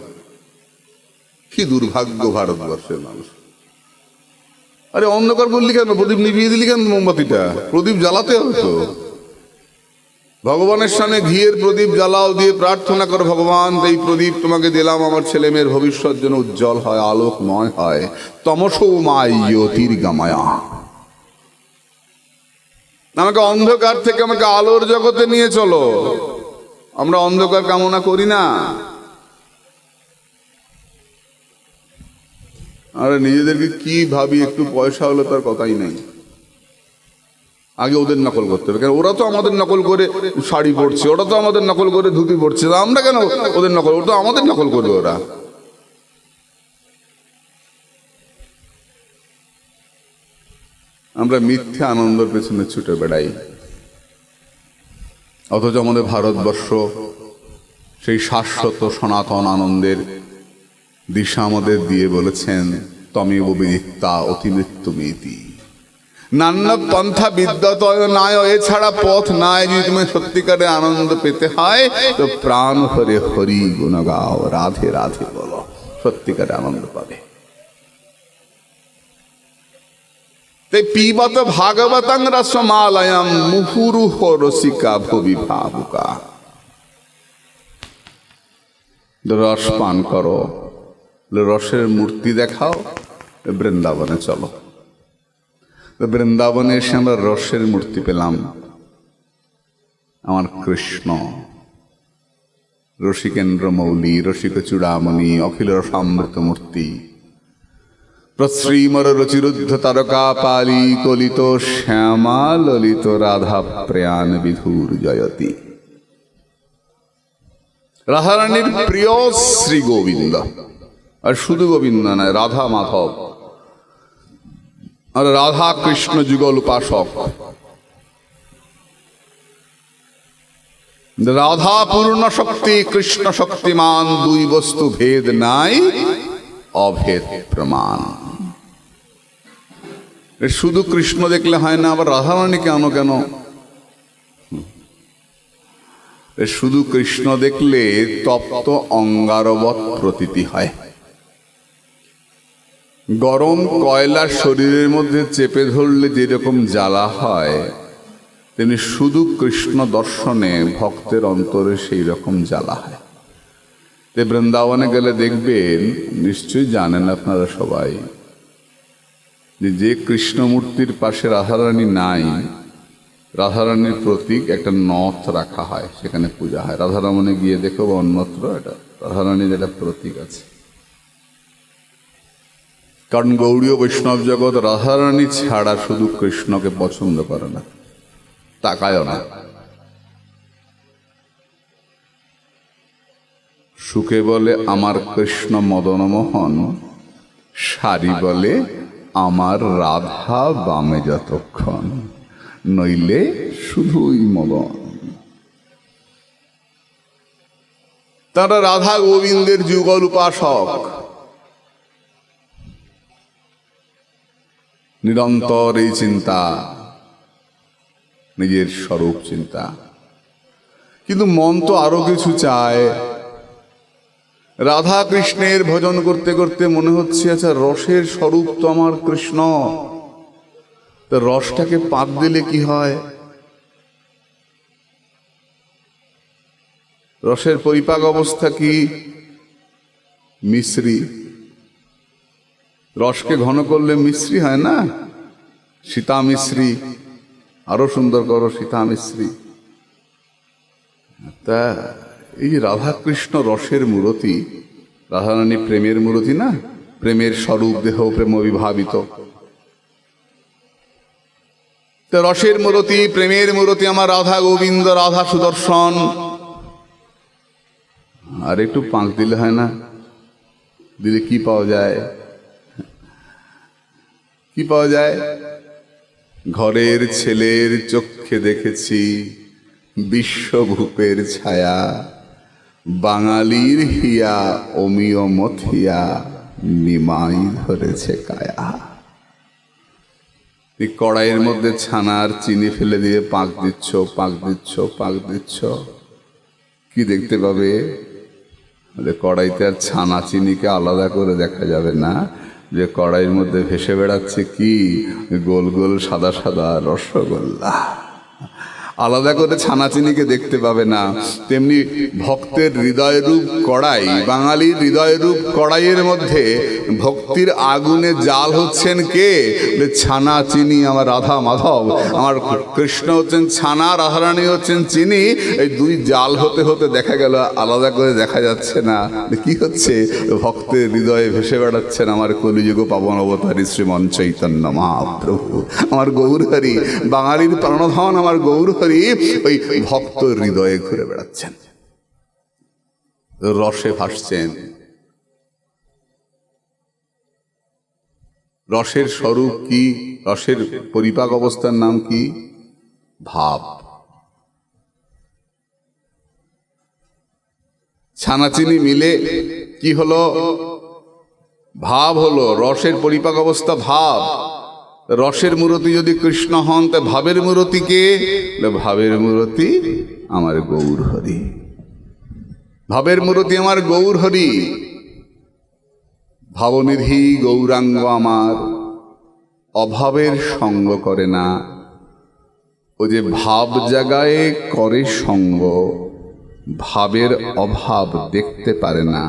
কি দুর্ভাগ্য ভারতবর্ষের মানুষ! আরে অন্ধকার করলি কেন? প্রদীপ নিভিয়ে দিলি কেন? মোমবাতিটা, প্রদীপ জ্বালাতে হবে তো। ভগবানের সামনে ঘিয়ের প্রদীপ জ্বালাও, দিয়ে প্রার্থনা করো, ভগবান এই প্রদীপ তোমাকে দিলাম, আমার ছেলে মেয়ের ভবিষ্যৎ যেন উজ্জ্বল হয়, আলোকময় হয়। তমসো মা জ্যোতির্গময়া, আমাকে অন্ধকার থেকে আমাকে আলোর জগতে নিয়ে চলো। আমরা অন্ধকার কামনা করি না। আরে নিজেদেরকে কি ভাবি, একটু পয়সা হলে তার কথাই নেই, আগে ওদের নকল করতে হবে। কেন? ওরা তো আমাদের নকল করে শাড়ি পরছে, ওরা তো আমাদের নকল করে ধুতি পরছে, আমরা কেন ওদের নকল? ওরা তো আমাদের নকল করবে। ওরা আমরা মিথ্যে আনন্দের পেছনে ছুটে বেড়াই, অথচ আমাদের ভারতবর্ষ সেই শাশ্বত সনাতন আনন্দের দিশা আমাদের দিয়ে বলেছেন, তমেব বিদিত্তা অতিমৃত্যুমিতি নান্য পন্থা বিদ্যতয় নায়, এছাড়া পথ নাই। যদি তুমি সত্যিকারে আনন্দ পেতে হয় তো প্রাণ ভরে হরি গুণ গাও, রাধে রাধে বলো, সত্যিকারে আনন্দ পাবে। তাই পিবত ভাগবতং রসমালয়ম মুহুরুহ রসিকা ভুবি ভাবুকা, রস পান করো, রসের মূর্তি দেখাও, বৃন্দাবনে চলো। বৃন্দাবনে এসে আমরা রসের মূর্তি পেলাম। আমার কৃষ্ণ রসিকেন্দ্র মৌলি, রসিক চূড়ামণি, অখিল রসামৃত মূর্তি, প্রশ্রীমর রচিরুদ্ধ তারকা পালি কলিত শ্যামা ললিত রাধা প্রাণ বিধুর জয়তী। রাধারানীর প্রিয় শ্রী গোবিন্দ, আর শুধু গোবিন্দ নয়, রাধা মাধব আর রাধা কৃষ্ণ যুগল উপাসক। রাধা পূর্ণ শক্তি, কৃষ্ণ শক্তিমান, দুই বস্তু ভেদ নাই, অভেদ প্রমাণ। শুধু কৃষ্ণ দেখলে হয় না, আবার রাধারানী কেন কেন? শুধু কৃষ্ণ দেখলে তপ্ত অঙ্গারবৎ প্রতীতি হয়। গরম কয়লা শরীরের মধ্যে চেপে ধরলে যেরকম জ্বালা হয়, তেমনি শুধু কৃষ্ণ দর্শনে ভক্তের অন্তরে সেই রকম জ্বালা হয়। বৃন্দাবনে গেলে দেখবেন, নিশ্চয়ই জানেন আপনারা সবাই, যে কৃষ্ণ মূর্তির পাশে রাধারানী নাই, রাধারানীর প্রতীক একটা নথ রাখা হয়, সেখানে পূজা হয়। রাধারমণে গিয়ে দেখো বা অন্যত্র, এটা রাধারানীর একটা প্রতীক আছে। কারণ গৌড়ীয় বৈষ্ণব জগৎ রাধারানী ছাড়া শুধু কৃষ্ণকে পছন্দ করে না, তাকায়ও না। সুখে বলে আমার কৃষ্ণ মদনমোহন, সারি বলে আমার রাধা বামে যতক্ষণ, নইলে শুধুই মদন। তারা রাধা গোবিন্দের যুগল উপাসক, নিরন্তর এই চিন্তা, নিজের স্বরূপ চিন্তা। কিন্তু মন তো আরো কিছু চায়। রাধা কৃষ্ণের ভজন করতে করতে মনে হচ্ছে, আচ্ছা রসের স্বরূপ তো আমার কৃষ্ণ, তা রসটাকে পাত দিলে কি হয়? রসের পরিপাক অবস্থা কি? মিশ্রি। রসকে ঘন করলে মিশ্রি হয় না? সীতা মিশ্রি, আরো সুন্দর করো সীতা মিশ্রি। তা এই যে রাধা কৃষ্ণ রসের মূরতি, রাধারানী প্রেমের মূরতি না? প্রেমের স্বরূপ, দেহ প্রেম বিভাবিত। তো রসের মূরতি, প্রেমের মূরতি আমার রাধা গোবিন্দ, রাধা সুদর্শন। আর একটু পাঁক দিলে হয় না? দিলে কি পাওয়া যায়? কি পাওয়া যায়? ঘরের ছেলের চক্ষে দেখেছি বিশ্বভূপের ছায়া, বাঙালির হিয়া অমিয় মথিয়া নিমাই ধরেছে কায়া। এই কড়াইয়ের মধ্যে ছানার চিনি ফেলে দিয়ে পাক দিচ্ছ, পাক দিচ্ছ, পাক দিচ্ছ, কি দেখতে পাবে? কড়াইতে আর ছানা চিনিকে আলাদা করে দেখা যাবে না, যে কড়াইয়ের মধ্যে ভেসে বেড়াচ্ছে কি গোল গোল সাদা সাদা রসগোল্লা। আলাদা করে ছানা চিনিকে দেখতে পাবে না। তেমনি ভক্তের হৃদয়রূপ কড়াই, বাঙালির হৃদয়রূপ কড়াইয়ের মধ্যে ভক্তির আগুনে জাল হচ্ছেন কে? ছানা চিনি, আমার রাধা মাধব। আমার কৃষ্ণ হচ্ছেন ছানা, রাধারানী হচ্ছেন চিনি। এই দুই জাল হতে হতে দেখা গেল আলাদা করে দেখা যাচ্ছে না। কি হচ্ছে? ভক্তের হৃদয়ে ভেসে বেড়াচ্ছেন আমার কলিযুগ পাবন অবতারী শ্রীমন চৈতন্য মহাপ্রভু, আমার গৌরহরি, বাঙালির প্রাণধন আমার গৌরহরি ওই ভক্ত হৃদয়ে ঘুরে বেড়াচ্ছেন, রসে ভাসছেন। রসের স্বরূপ কি? রসের পরিপাক অবস্থার নাম কি? ভাব। ছানা চিনি মিলে কি হলো? ভাব হলো। রসের পরিপাক অবস্থা ভাব। রসের মূরতি যদি কৃষ্ণ হন, তা ভাবের মূরতি কে? ভাবের মূরতি আমার গৌর হরি। ভাবের মূরতি আমার গৌর হরি। ভাবনিধি গৌরাঙ্গ আমার অভাবের সঙ্গ করে না। ও যে ভাব জাগায় করে সঙ্গ, ভাবের অভাব দেখতে পারে না।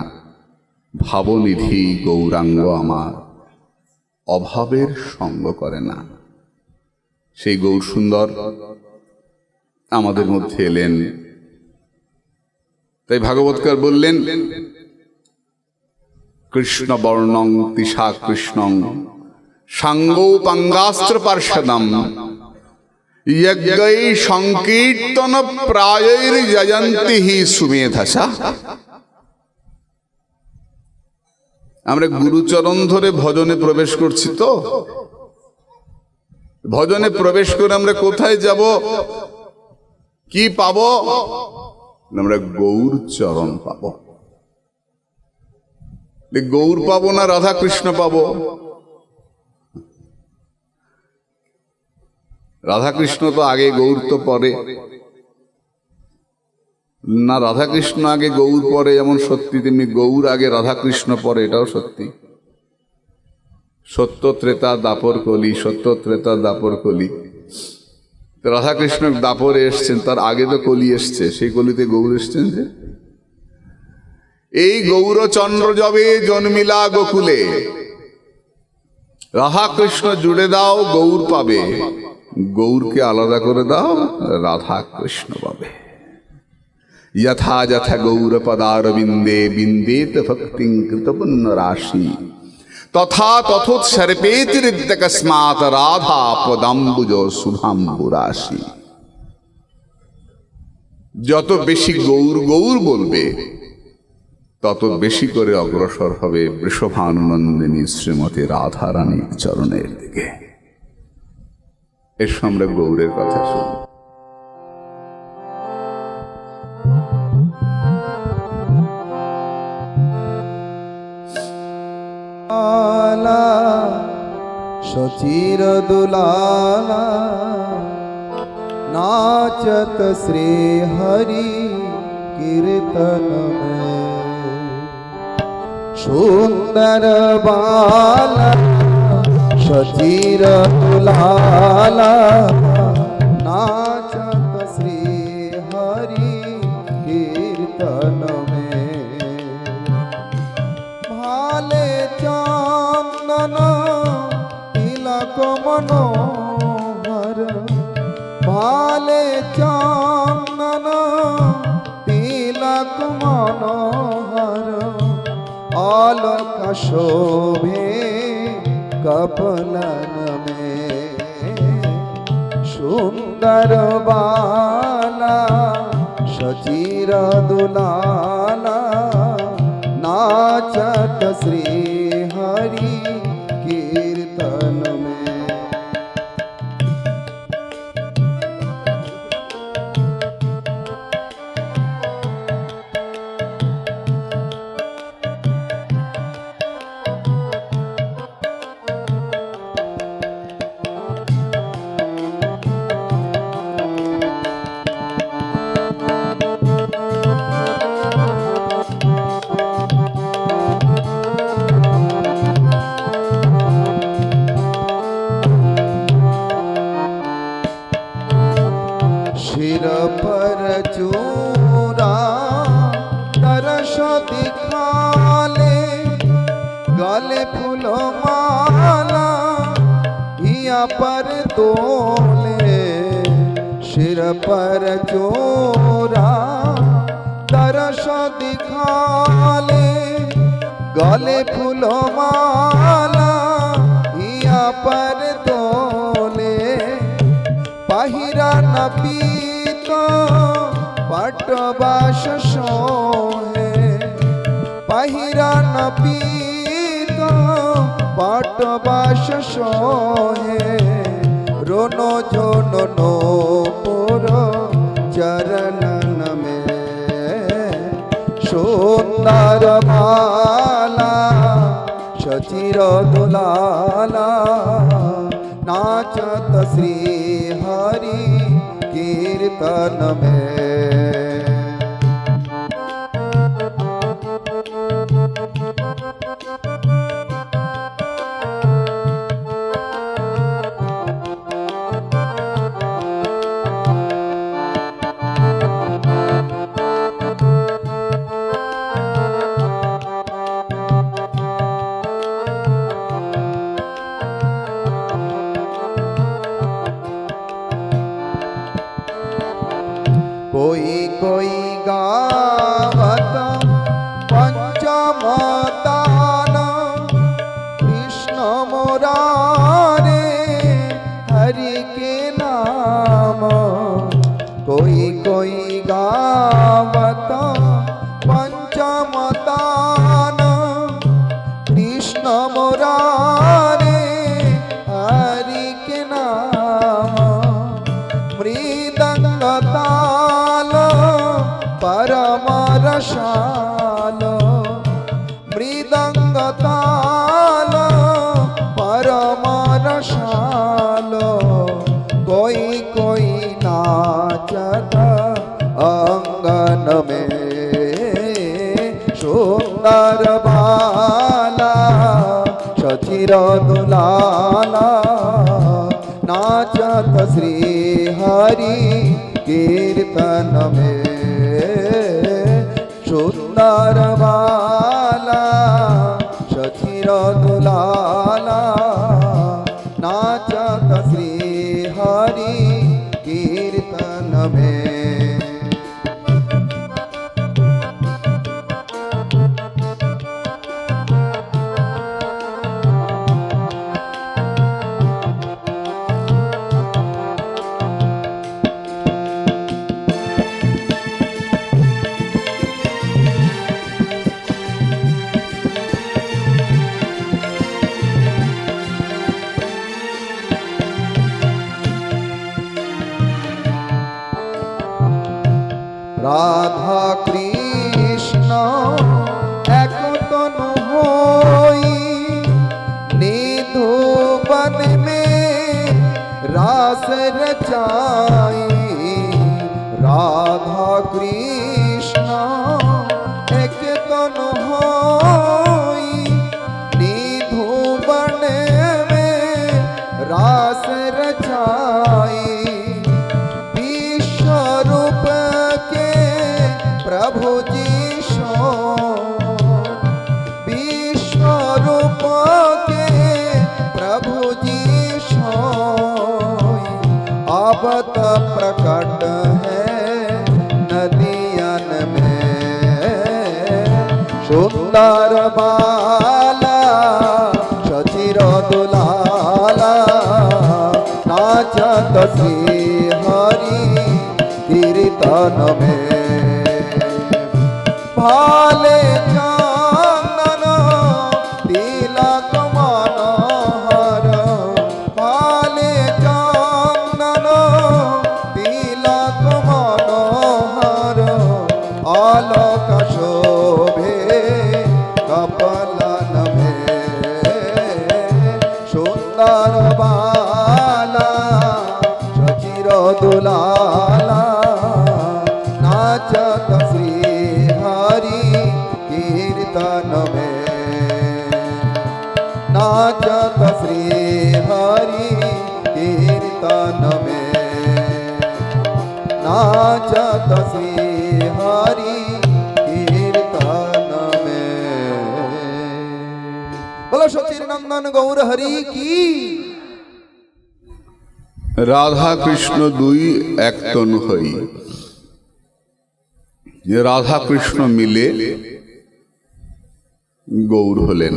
ভাবনিধি গৌরাঙ্গ আমার অভাবের সঙ্গ করে না। সেই গৌর সুন্দর আমাদের মধ্যে এলেন। তাই ভাগবতকার বললেন, কৃষ্ণ বর্ণং তিষা কৃষ্ণং সাঙ্গোপাঙ্গাস্ত্র পার্ষদম যজ্ঞৈ সংকীর্তন প্রায়ৈর যজন্তি হি সুমেধসা। আমরা গুরুচরণ ধরে ভজনে প্রবেশ করছি, তো ভজনে প্রবেশ করে আমরা কোথায় যাব, কি পাবো? আমরা গৌর চরণ পাবো। গৌর পাবো না রাধা কৃষ্ণ পাবো? রাধা কৃষ্ণ তো আগে, গৌর তো পরে না। রাধা কৃষ্ণ আগে গৌর পরে যেমন সত্যি, তেমনি গৌর আগে রাধা কৃষ্ণ পরে, এটাও সত্যি। সত্য ত্রেতা দাপর কলি, সত্য ত্রেতা দাপর কলি। রাধা কৃষ্ণ দাপরে এসছেন, তার আগে তো কলি এসছে, সেই কলিতে গৌর এসছেন। যে এই গৌরচন্দ্র যবে জন্মিলা গোকুলে, রাধা কৃষ্ণ জুড়ে দাও গৌর পাবে, গৌরকে আলাদা করে দাও রাধা কৃষ্ণ পাবে। যথা যথা গৌর পদার বিন্দে বিন্দেত ভক্তিং কৃতপুণ্য রাশি, তথা তথোৎসর্পেতিরিদ্যকস্মাৎ রাধা পদাম্বুজ শুভাম্বু রাশি। যত বেশি গৌর গৌর বলবে, তত বেশি করে অগ্রসর হবে বৃষভানুনন্দিনী শ্রীমতী রাধা রানীর চরণের দিকে। এর সামনে গৌরের কথা শুনুন। सचिर दुलाला नाचत श्री हरि कीर्तन में, सुंदर बाला सचिर दुलाला नाचत श्री हरि कीर्तन में। भाले चंदन तिलक मनोहर, भाले चंदन तिलक मनोहर, अलक शोभे कपलन में। सुंदर बाला सचिर दुलाला नाचत श्री हरि कीर्तन में। सिर पर चूरा तरस दिखाले, गले फूलो माला हिया पर तोले। सिर पर चूरा तरस दिखाले, गले फूलो माला हिया पर तोले। पहिरा न पीतो पटवास सोहे, पहिरा न पीतो पटवास सोहे। रोनो जोनो नो पुरो चरणन में, सुंदर माला सचिर दुलाला नाचत श्री हरि कीर्तन में। कोई कोई गावत पंचम दान, कोई गावत पंचमतान कृष्ण मुरारे हरि के नाम मृदंग ताल परम रसाल मृदंग ताल परम रसाल कोई कोई नाचत अंगन में सुंदर बाला सचिर दुलाला नाचत श्री हरि कीर्तन में सुंदर बाला सचिर दुलाला नाचत श्री हरि कीर्तन में। राधा कृष्ण एक तनु होई निधु वन में रास रचाई राधा कृष्ण एक तनु होई निधु वन में रास रचाई विश्वरूप प्रभु जी सो विश्वरूप के प्रभु जी सो अब तो प्रकट है नदियन में सुंदर बाला सचिर दुलाला नाचत श्री हरि कीर्तन में भाले चंदन तिलक मनोहर भाले चंदन तिलक मनोहर आलोक शोभे कपलन में सुंदर बाला सचिर दुलाला नाचत श्री हरि कीर्तन में नाचत श्री हरि कीर्तन में नाचत श्री हरि कीर्तन में। बोलो सचिर नंदन गौर हरि की। রাধা কৃষ্ণ দুই এক তনু হই, যে রাধা কৃষ্ণ মিলে গৌর হলেন।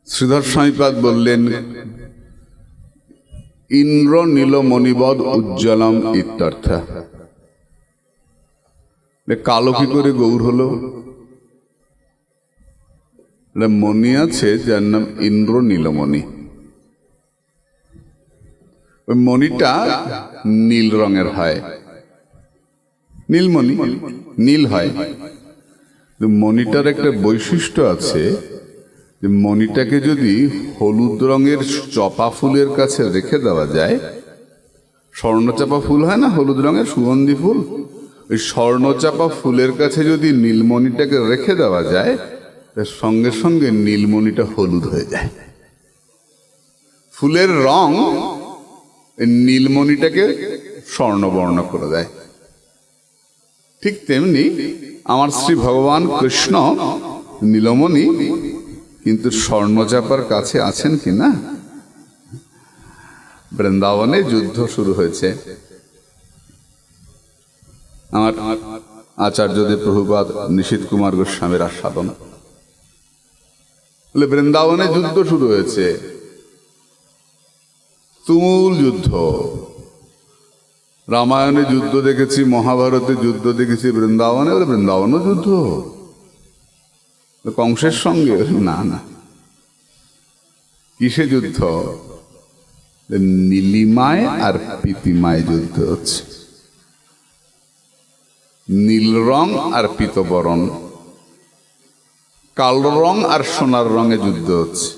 শ্রীধর স্বামীপাদ বললেন ইন্দ্র নীলমণিবদ উজ্জ্বলম ইত্যর্থ। কালো কি করে গৌর হলো? মণি আছে যার নাম ইন্দ্র নীলমণি। ওই মণিটা নীল রঙের হয়, নীলমণি নীল হয়। মণিটার একটা বৈশিষ্ট্য আছে যে মণিটাকে যদি হলুদ রঙের চপা ফুলের কাছে রেখে দেওয়া যায়, স্বর্ণচাপা ফুল হয় না হলুদ রঙের সুগন্ধি ফুল, ওই স্বর্ণচাপা ফুলের কাছে যদি নীলমণিটাকে রেখে দেওয়া যায় তার সঙ্গে সঙ্গে নীলমণিটা হলুদ হয়ে যায়। ফুলের রং নীলমণিটাকে স্বর্ণবর্ণ করে দেয়। ঠিক তেমনি আমার শ্রী ভগবান কৃষ্ণ নীলমণি, কিন্তু স্বর্ণচাপার কাছে আছেন কি না? বৃন্দাবনে যুদ্ধ শুরু হয়েছে। আমার আচার্যদেব প্রভুপাদ নিশীথ কুমার গোস্বামীর আস্বাদন বলে বৃন্দাবনে যুদ্ধ শুরু হয়েছে, তুমুল যুদ্ধ। রামায়ণে যুদ্ধ দেখেছি, মহাভারতে যুদ্ধ দেখেছি, বৃন্দাবনে, বৃন্দাবনও যুদ্ধ কংসের সঙ্গে? না না, কিসে যুদ্ধ? নীলিমায় আর প্রীতিমায় যুদ্ধ হচ্ছে। নীল রং আর পীতবরণ, কালো রং আর সোনার রঙে যুদ্ধ হচ্ছে।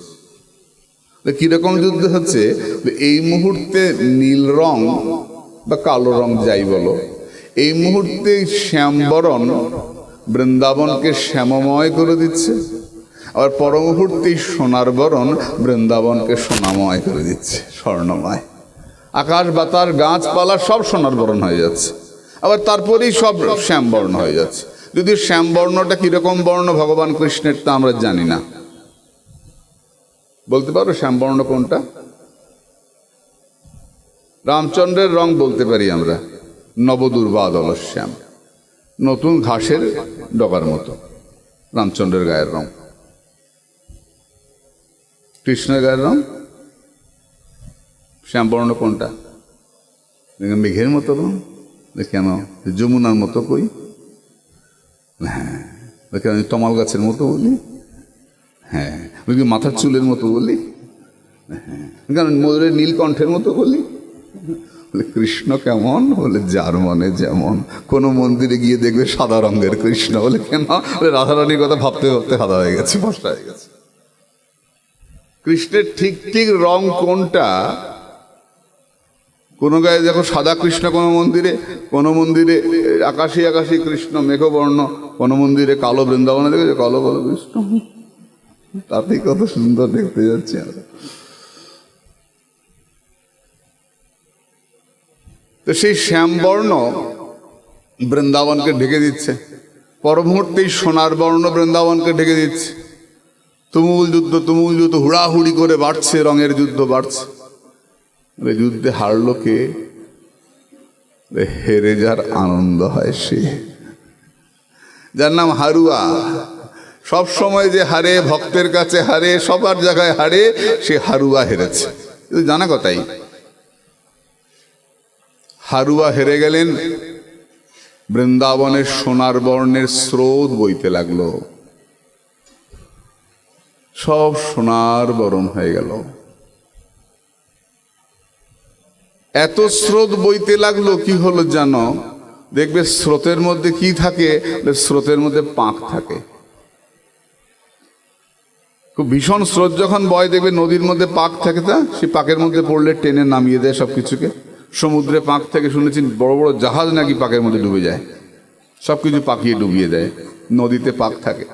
কিরকম যুদ্ধ হচ্ছে? এই মুহূর্তে নীল রং বা কালো রং যাই বলো, এই মুহূর্তে শ্যামবরণ বৃন্দাবনকে শ্যামময় করে দিচ্ছে, আবার পর মুহূর্তেই সোনার বরণ বৃন্দাবনকে সোনাময় করে দিচ্ছে, স্বর্ণময়। আকাশ বাতাস গাছপালা সব সোনার বরণ হয়ে যাচ্ছে, আবার তারপরেই সব শ্যামবর্ণ হয়ে যাচ্ছে। যদি শ্যামবর্ণটা কিরকম বর্ণ ভগবান কৃষ্ণের তা আমরা জানি না। বলতে পারো শ্যামবর্ণ কোনটা? রামচন্দ্রের রং বলতে পারি আমরা, নবদুর্বাদল শ্যাম, নতুন ঘাসের ডগার মতো রামচন্দ্রের গায়ের রং। কৃষ্ণের গায়ের রং শ্যামবর্ণ কোনটা? মেঘের মতো রং। কেন? যমুনার মতো কই? হ্যাঁ। আমি তমাল গাছের মতো বলি? হ্যাঁ। মাথার চুলের মতো বলি? হ্যাঁ। কেন ময়ূরের নীলকণ্ঠের মতো বলি? কৃষ্ণ কেমন? বলে যার মনে যেমন। কোনো মন্দিরে গিয়ে দেখবে সাদা রঙের কৃষ্ণ। বলে কেন? বলে রাধারানীর কথা ভাবতে ভাবতে সাদা হয়ে গেছে, ফর্সা হয়ে গেছে। কৃষ্ণের ঠিক ঠিক রং কোনটা? কোনো গায়ে দেখো সাদা কৃষ্ণ, কোনো মন্দিরে আকাশী আকাশী কৃষ্ণ মেঘবর্ণ, কোনো মন্দিরে কালো, বৃন্দাবনে দেখেছে কালো কালো কৃষ্ণ, তাতেই কত সুন্দর দেখতে যাচ্ছে আমরা। তো সেই শ্যামবর্ণ বৃন্দাবনকে ঢেকে দিচ্ছে, পর মুহূর্তেই সোনার বর্ণ বৃন্দাবনকে ঢেকে দিচ্ছে। তুমুল যুদ্ধ হুড়াহুড়ি করে বাড়ছে, রঙের যুদ্ধ বাড়ছে। যুদ্ধে হারলো কে? হেরে যার আনন্দ হয় সে, যার নাম হারুয়া। সব সময় যে হারে, ভক্তের কাছে হারে, সবার জায়গায় হারে, সে হারুয়া হেরেছে। জানা কথাই, হারুয়া হেরে গেলেন। বৃন্দাবনের সোনার বর্ণের স্রোত বইতে লাগলো, সব সোনার বরণ হয়ে গেল। এত স্রোত বইতে লাগলো, কি হলো জানো? দেখবে স্রোতের মধ্যে কি থাকে? স্রোতের মধ্যে পাক থাকে। খুব ভীষণ স্রোত যখন বয়, দেখবে নদীর মধ্যে পাক থাকে, তা সে পাকের মধ্যে পড়লে টেনে নামিয়ে দেয় সব কিছুকে। সমুদ্রে পাক থেকে শুনেছি বড় বড় জাহাজ নাকি পাকের মধ্যে ডুবে যায়, সব কিছু পাকিয়ে ডুবিয়ে দেয়। নদীতে পাক থাকে।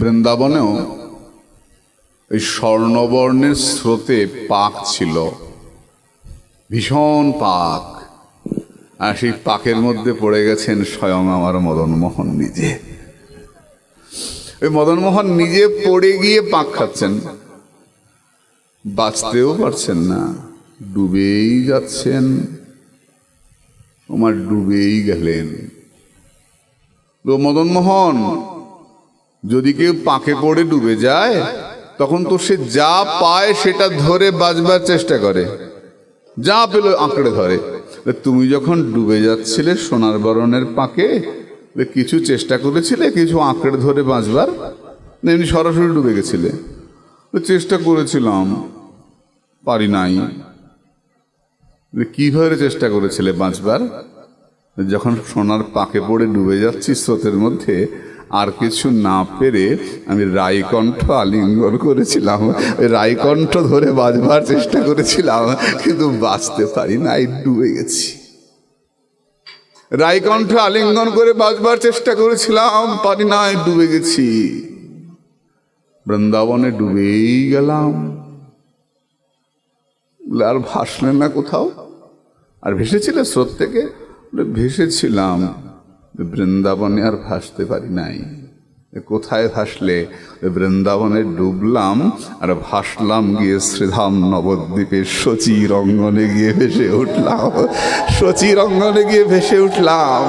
বৃন্দাবনেও এই স্বর্ণবর্ণের স্রোতে পাক ছিল, ভীষণ পাক। আর সেই পাকের মধ্যে পড়ে গেছেন স্বয়ং আমার মদনমোহন নিজে। ওই মদনমোহন নিজে পড়ে গিয়ে পাক খাচ্ছেন, বাঁচতেও পারছেন না, ডুবেই যাচ্ছেন। আমার ডুবেই গেলেন। তো মদনমোহন, যদি কেউ পাকে পড়ে ডুবে যায়, তখন তো সে যা পায় সেটা ধরে বাঁচবার চেষ্টা করে, যা পেল আঁকড়ে ধরে। তুমি যখন ডুবে যাচ্ছিলে সোনার বরণের পাকে, কিছু চেষ্টা করেছিলে কিছু আঁকড়ে ধরে বাঁচবার? এমনি সরাসরি ডুবে গেছিলে? চেষ্টা করেছিলাম, পারি নাই। কিভাবে চেষ্টা করেছিলে বাঁচবার? যখন সোনার পাকে পড়ে ডুবে যাচ্ছি স্রোতের মধ্যে, আর কিছু না পেরে আমি রাইকণ্ঠ আলিঙ্গন করেছিলাম, ওই রাইকণ্ঠ ধরে বাঁচবার চেষ্টা করেছিলাম, কিন্তু বাঁচতে পারি নাই, ডুবে গেছি। রাইকণ্ঠ আলিঙ্গন করে বাঁচবার চেষ্টা করেছিলাম, পারি নাই, ডুবে গেছি। বৃন্দাবনে ডুবেই গেলাম। আর ভাসলেন না কোথাও? আর ভেসেছিলে স্রোত থেকে? ভেসেছিলাম, বৃন্দাবনে আর ভাসতে পারি নাই। কোথায় ভাসলে? বৃন্দাবনে ডুবলাম আর ভাসলাম গিয়ে শ্রীধাম নবদ্বীপের শচীর অঙ্গনে গিয়ে ভেসে উঠলাম। শচীর অঙ্গনে গিয়ে ভেসে উঠলাম।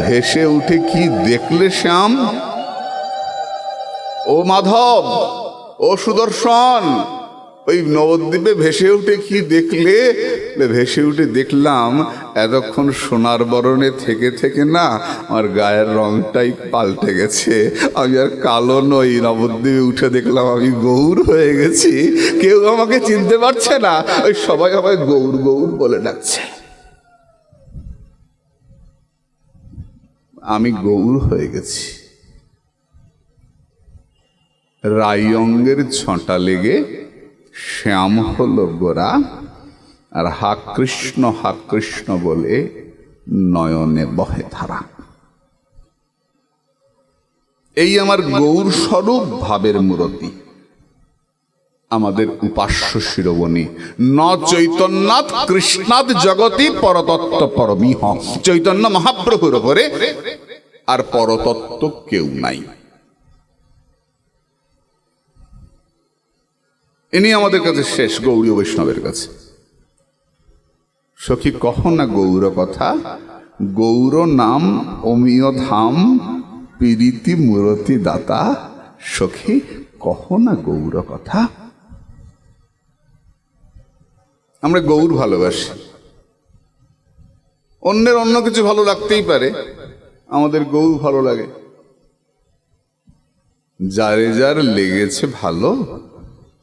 ভেসে উঠে কি দেখলে শ্যাম? ও মাধব, ও সুদর্শন, ওই নবদ্বীপে ভেসে উঠে কি দেখলে? ভেসে উঠে দেখলাম এতক্ষণ সোনার বরণে থেকে থেকে না আমার গায়ের রংটাই পাল্টে গেছে। আমি আর কালো নই, নবদ্বীপে উঠে দেখলাম আমি গৌর হয়ে গেছি। কেউ আমাকে চিনতে পারছে না, ওই সবাই আমায় গৌর গৌর বলে ডাকছে। আমি গৌর হয়ে গেছি। রাইঅঙ্গের ছটা লেগে শ্যাম হলো গোরা, আর হা কৃষ্ণ বলে নয়নে বহে ধারা। এই আমার গৌর স্বরূপ ভাবের মূরতি, আমাদের উপাস্য শিরোমণি। ন চৈতন্যাৎ কৃষ্ণাৎ জগতি পরতত্ত্ব পরমিহ। চৈতন্য মহাপ্রভুর উপরে আর পরতত্ত্ব কেউ নাই। ইনি আমাদের কাছে শেষ, গৌরী বৈষ্ণবের কাছে। সখী কহ না গৌর কথা, গৌর নাম অমিয় ধাম, পীরিতি মূরতি দাতা। সখী কহ না গৌর কথা। আমরা গৌর ভালোবাসি। অন্যের অন্য কিছু ভালো লাগতেই পারে, আমাদের গৌর ভালো লাগে। যারে যার লেগেছে ভালো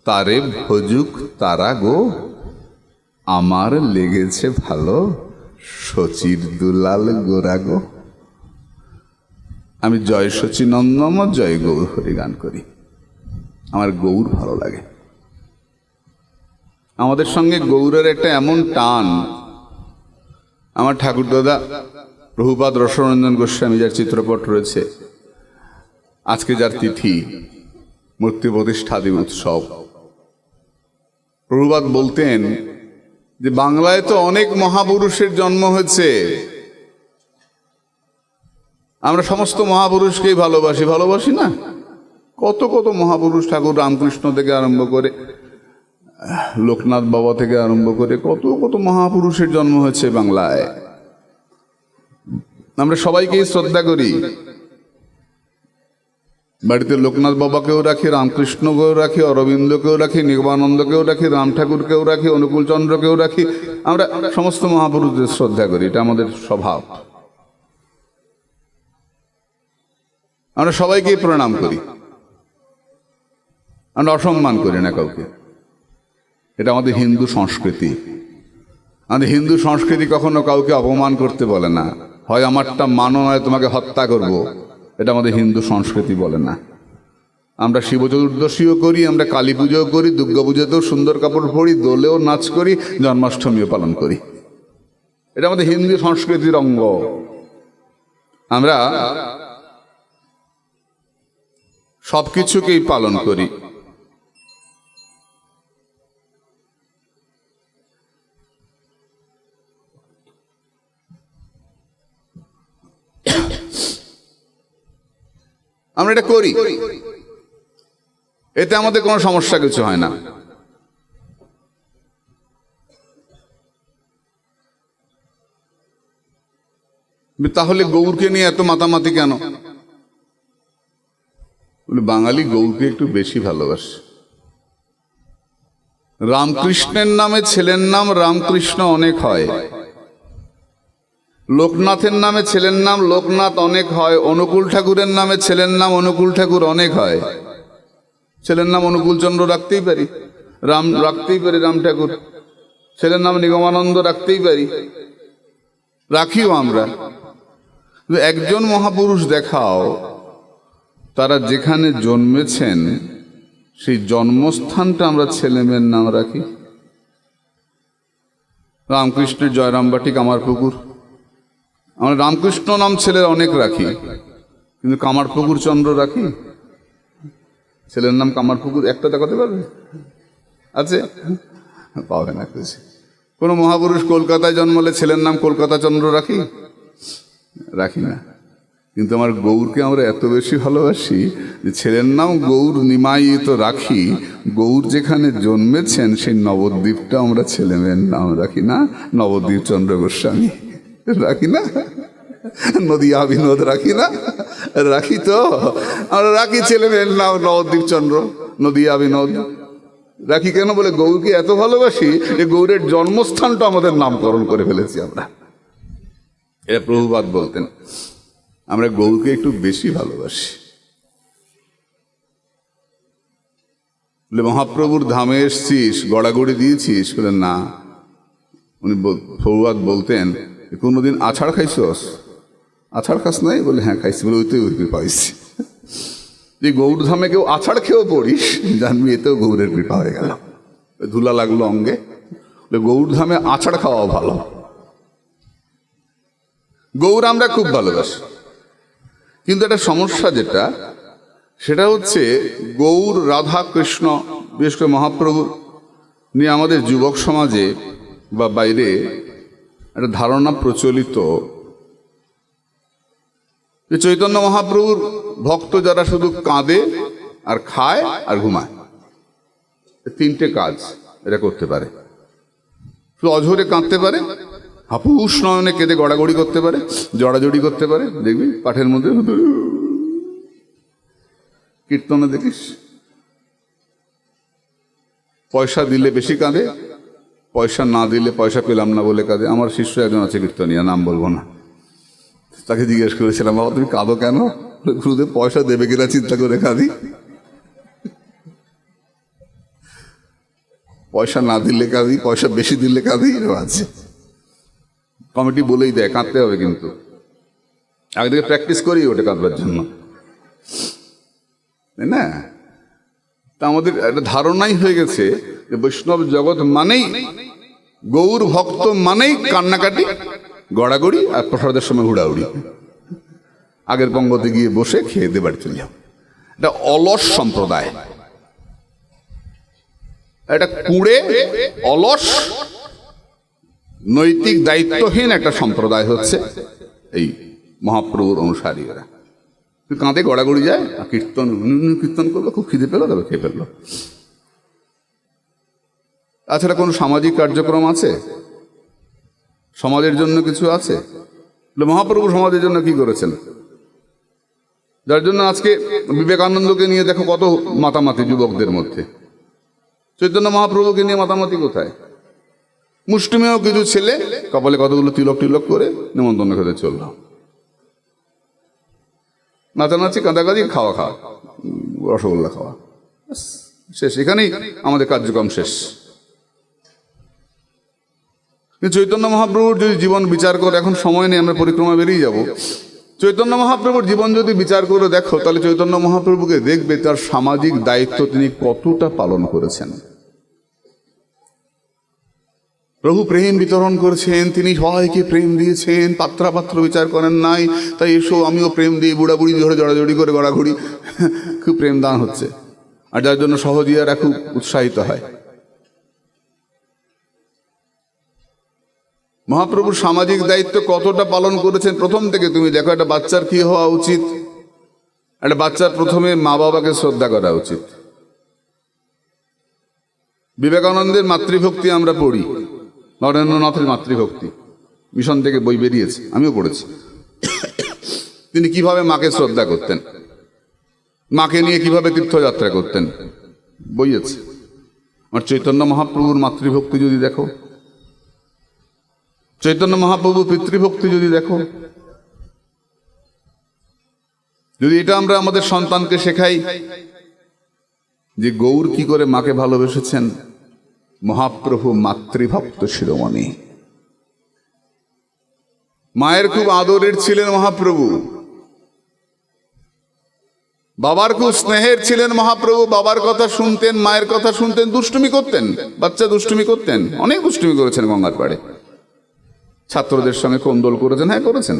তারে ভজুক তারা গো, আমার লেগেছে ভালো শচীর দুলাল গোরা গো। আমি জয় শচীনন্দন জয় গৌর হরি গান করি, আমার গৌর ভালো লাগে। আমাদের সঙ্গে গৌরের একটা এমন টান। আমার ঠাকুরদাদা প্রভুপাদ রসরঞ্জন গোস্বামী, যার চিত্রপট রয়েছে, আজকে যার তিথি মূর্তি প্রতিষ্ঠাদি উৎসব, প্রভুপাদ বলতেন যে বাংলায় তো অনেক মহাপুরুষের জন্ম হয়েছে, আমরা সমস্ত মহাপুরুষকেই ভালোবাসি, ভালোবাসি না? কত কত মহাপুরুষ, ঠাকুর রামকৃষ্ণ থেকে আরম্ভ করে, লোকনাথ বাবা থেকে আরম্ভ করে কত কত মহাপুরুষের জন্ম হয়েছে বাংলায়। আমরা সবাইকেই শ্রদ্ধা করি। বাড়িতে লোকনাথ বাবাকেও রাখি, রামকৃষ্ণকেও রাখি, অরবিন্দকেও রাখি, নিগমানন্দকেও রাখি, রাম ঠাকুরকেও রাখি, অনুকূল চন্দ্রকেও রাখি। আমরা সমস্ত মহাপুরুষদের শ্রদ্ধা করি, এটা আমাদের স্বভাব। আমরা সবাইকেই প্রণাম করি, আমরা অসম্মান করি না কাউকে। এটা আমাদের হিন্দু সংস্কৃতি। আমাদের হিন্দু সংস্কৃতি কখনো কাউকে অপমান করতে বলে না। হয় আমারটা মানো, নয় তোমাকে হত্যা করব। এটা আমাদের হিন্দু সংস্কৃতি বলে না। আমরা শিব চতুর্দশীও করি, আমরা কালী পুজোও করি, দুর্গা পুজোতেও সুন্দর কাপড় পরি, দোলেও নাচ করি, জন্মাষ্টমীও পালন করি। এটা আমাদের হিন্দু সংস্কৃতির অঙ্গ। আমরা সবকিছুকেই পালন করি। আমরা এটা করি, এতে আমাদের কোনো সমস্যা কিছু হয় না। তাহলে গৌরকে নিয়ে এত মাতামাতি কেন? বাঙালি গৌরকে একটু বেশি ভালোবাসে। রামকৃষ্ণের নামে ছেলের নাম রামকৃষ্ণ অনেক হয়, লোকনাথের নামে ছেলের নাম লোকনাথ অনেক হয়, অনুকূল ঠাকুরের নামে ছেলের নাম অনুকূল ঠাকুর অনেক হয়। ছেলের নাম অনুকূল চন্দ্র রাখতেই পারি, রাম রাখতেই পারি, রাম ঠাকুর। ছেলের নাম নিগমানন্দ রাখতেই পারি, রাখিও আমরা। একজন মহাপুরুষ দেখাও তারা যেখানে জন্মেছেন সেই জন্মস্থানটা আমরা ছেলে মেয়ের নাম রাখি। রামকৃষ্ণের জয়রামবাটি, কামারপুকুর। আমরা রামকৃষ্ণ নাম ছেলের অনেক রাখি, কিন্তু কামারপুকুর চন্দ্র রাখি? ছেলের নাম কামারপুকুর একটা দেখাতে পারবে? আছে? পাবে না কিছু। কোনো মহাপুরুষ কলকাতায় জন্মলে ছেলের নাম কলকাতা চন্দ্র রাখি? রাখি না। কিন্তু আমার গৌরকে আমরা এত বেশি ভালোবাসি যে ছেলের নাম গৌর নিমায়িত রাখি। গৌর যেখানে জন্মেছেন সেই নবদ্বীপটা আমরা ছেলে মেয়ের নাম রাখি না? নবদ্বীপ চন্দ্র গোস্বামী রাখি না? নদিয়া বিনোদ রাখি না? রাখি তো, আমরা রাখি ছেলে মেয়ের নাম নবদ্বীপ চন্দ্র, নদিয়া বিনোদ। রাখি কেন বলে গৌরকে এত ভালোবাসি যে গৌরের জন্মস্থানটা আমাদের নামকরণ করে ফেলেছি আমরা। এটা প্রভুপাদ বলতেন, আমরা গৌরকে একটু বেশি ভালোবাসি। বলে মহাপ্রভুর ধামে এসছিস, গড়াগড়ি দিয়েছিস? বলে না। উনি প্রভুপাদ বলতেন, কোনোদিন আছাড় খাইছস? আছাড় খাস নাই? বলে হ্যাঁ খাইছি। বলে ওইতেই ওই কৃপা হয়েছি। যে গৌর ধামে কেউ আছাড় খেয়েও পড়িস, জানবি এতেও গৌরের কৃপা হয়ে গেল। ধুলা লাগলো অঙ্গে। গৌর ধামে আছাড় খাওয়াও ভালো। গৌর আমরা খুব ভালোবাসি, কিন্তু একটা সমস্যা যেটা, সেটা হচ্ছে গৌর, রাধা, কৃষ্ণ, বিশেষ করে মহাপ্রভু নিয়ে আমাদের যুবক সমাজে বা বাইরে একটা ধারণা প্রচলিত যে চৈতন্য মহাপ্রভুর ভক্ত যারা শুধু কাঁদে আর খায় আর ঘুমায়, তিনটে কাজ এরা করতে পারে। শুধু অঝরে কাঁদতে পারে, হাপুস নয়নে কেঁদে গড়াগড়ি করতে পারে, জড়াজড়ি করতে পারে। দেখবি পাঠের মধ্যে কীর্তনে দেখিস, পয়সা দিলে বেশি কাঁদে, পয়সা না দিলে পয়সা পেলাম না বলে কাঁদে। আমার শিষ্য একজন আছে কীর্তনিয়া, নাম বলবো না, তাকে জিজ্ঞেস করেছিলাম, বাবা তুমি কাঁদো কেন? গুরুদেব পয়সা দেবে কিনা চিন্তা করে কাঁদি। পয়সা না দিলে কাঁদি, পয়সা বেশি দিলে কাঁদি, এরকম আছে। কমিটি বলেই দেয় কাঁদতে হবে, কিন্তু আগে থেকে প্র্যাকটিস করি ওটা কাঁদবার জন্য, তাই না? তা আমাদের একটা ধারণাই হয়ে গেছে যে বৈষ্ণব জগৎ মানেই, গৌর ভক্ত মানেই কান্নাকাটি, গড়াগড়ি আর প্রসাদের সময় হুড়াহুড়ি, আগের পঙ্গতে গিয়ে বসে খেয়ে দিয়ে বাড়ি চলে যাও। এটা অলস সম্প্রদায়, এটা কুড়ে অলস নৈতিক দায়িত্বহীন একটা সম্প্রদায় হচ্ছে এই মহাপ্রভুর অনুসারীরা। কাঁধে গড়াগড়ি যায় আর কীর্তন কীর্তন করলো, খুব খিদে পেলো, তবে খেয়ে ফেললো। তাছাড়া কোনো সামাজিক কার্যক্রম আছে? সমাজের জন্য কিছু আছে? মহাপ্রভু সমাজের জন্য কি করেছেন? যার জন্য আজকে বিবেকানন্দকে নিয়ে দেখো কত মাতামাতি যুবকদের মধ্যে। চৈতন্য মহাপ্রভুকে নিয়ে মাতামাতি কোথায়? মুষ্টিমেয় কিছু ছেলে কপালে কতগুলো তিলক টিলক করে নিমন্ত্রণ খেতে চলল, নাচানাচি, কাঁদাকাঁদি, খাওয়া খাওয়া, রসগোল্লা খাওয়া, শেষ। এখানেই আমাদের কার্যক্রম শেষ। চৈতন্য মহাপ্রভুর যদি জীবন বিচার করে, এখন সময় নেই, আমরা পরিক্রমা বেরিয়ে যাব। চৈতন্য মহাপ্রভুর জীবন যদি বিচার করে দেখো, তাহলে চৈতন্য মহাপ্রভুকে দেখবে তার সামাজিক দায়িত্ব তিনি কতটা পালন করেছেন। প্রভু প্রেম বিতরণ করেছেন, তিনি সবাইকে প্রেম দিয়েছেন, পাত্রাপাত্র বিচার করেন নাই। তাই এসো আমিও প্রেম দিই, বুড়াবুড়ি ধরে জড়াজড়ি করে গড়াঘড়ি, খুব প্রেম দান হচ্ছে। আর যার জন্য সহজিয়ারা খুব উৎসাহিত হয়। মহাপ্রভুর সামাজিক দায়িত্ব কতটা পালন করেছেন প্রথম থেকে তুমি দেখো। একটা বাচ্চার কি হওয়া উচিত? একটা বাচ্চার প্রথমে মা বাবাকে শ্রদ্ধা করা উচিত। বিবেকানন্দের মাতৃভক্তি আমরা পড়ি, নরেন্দ্রনাথের মাতৃভক্তি, মিশন থেকে বই বেরিয়েছে, আমিও পড়েছি। তিনি কিভাবে মাকে শ্রদ্ধা করতেন, মাকে নিয়ে কিভাবে তীর্থযাত্রা করতেন, বই আছে। আর চৈতন্য মহাপ্রভুর মাতৃভক্তি যদি দেখো, চৈতন্য মহাপ্রভু পিতৃভক্তি যদি দেখো, যদি এটা আমরা আমাদের সন্তানকে শেখাই যে গৌর কি করে মাকে ভালোবেসেছেন। মহাপ্রভু মাতৃভক্ত শিরোমণি, মায়ের খুব আদরের ছিলেন মহাপ্রভু, বাবার খুব স্নেহের ছিলেন মহাপ্রভু। বাবার কথা শুনতেন, মায়ের কথা শুনতেন, দুষ্টুমি করতেন, বাচ্চা দুষ্টুমি করতেন, অনেক দুষ্টুমি করেছেন গঙ্গার পাড়ে, ছাত্রদের সঙ্গে কোন্দল করেছেন, হ্যাঁ করেছেন।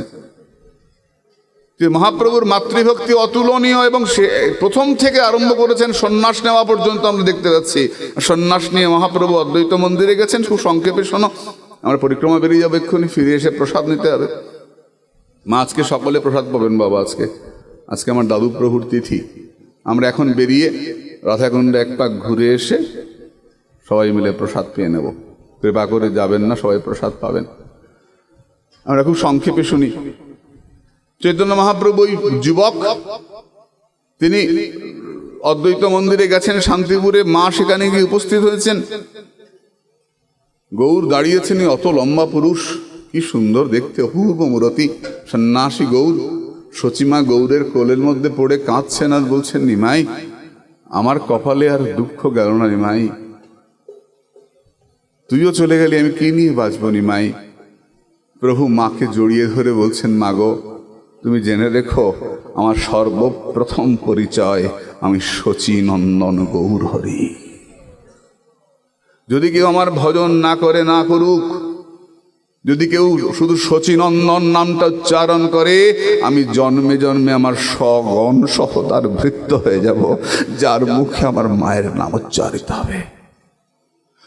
মহাপ্রভুর মাতৃভক্তি অতুলনীয়, এবং সে প্রথম থেকে আরম্ভ করেছেন সন্ন্যাস নেওয়া পর্যন্ত আমরা দেখতে পাচ্ছি। সন্ন্যাস নিয়ে মহাপ্রভু অদ্বৈত মন্দিরে গেছেন। খুব সংক্ষেপে শোনো, আমরা পরিক্রমা বেরিয়ে যাবো এক্ষুনি, ফিরে এসে প্রসাদ নিতে হবে। মা আজকে সকলে প্রসাদ পাবেন বাবা, আজকে আমার দাদু প্রভুর তিথি। আমরা এখন বেরিয়ে রাধাকুণ্ডে এক পাক ঘুরে এসে সবাই মিলে প্রসাদ পেয়ে নেব। কৃপা করে যাবেন না, সবাই প্রসাদ পাবেন। আমরা খুব সংক্ষেপে শুনি। চৈতন্য মহাপ্রভু ওই যুবক, তিনি অদ্বৈত মন্দিরে গেছেন শান্তিপুরে, মা সেখানে গিয়ে উপস্থিত হয়েছেন। গৌর দাঁড়িয়েছেন, অত লম্বা পুরুষ, কি সুন্দর দেখতে, অপূর্ব মূরতি, সন্ন্যাসী গৌর। সচিমা গৌরের কোলের মধ্যে পড়ে কাঁদছেন আর বলছেন, নিমাই আমার কপালে আর দুঃখ গেল না নিমাই, তুইও চলে গেলি, আমি কি নিয়ে বাঁচব নিমাই। প্রভু মাকে জড়িয়ে ধরে বলছেন, মাগো তুমি জেনে রেখো, আমার সর্বপ্রথম পরিচয় আমি শচীনন্দন গৌর হরি। যদি কেউ আমার ভজন না করে, না করুক, যদি কেউ শুধু শচীনন্দন নামটা উচ্চারণ করে, আমি জন্মে জন্মে আমার স্বগণ সহ তার ভৃত্য হয়ে যাব, যার মুখে আমার মায়ের নাম উচ্চারিত হবে।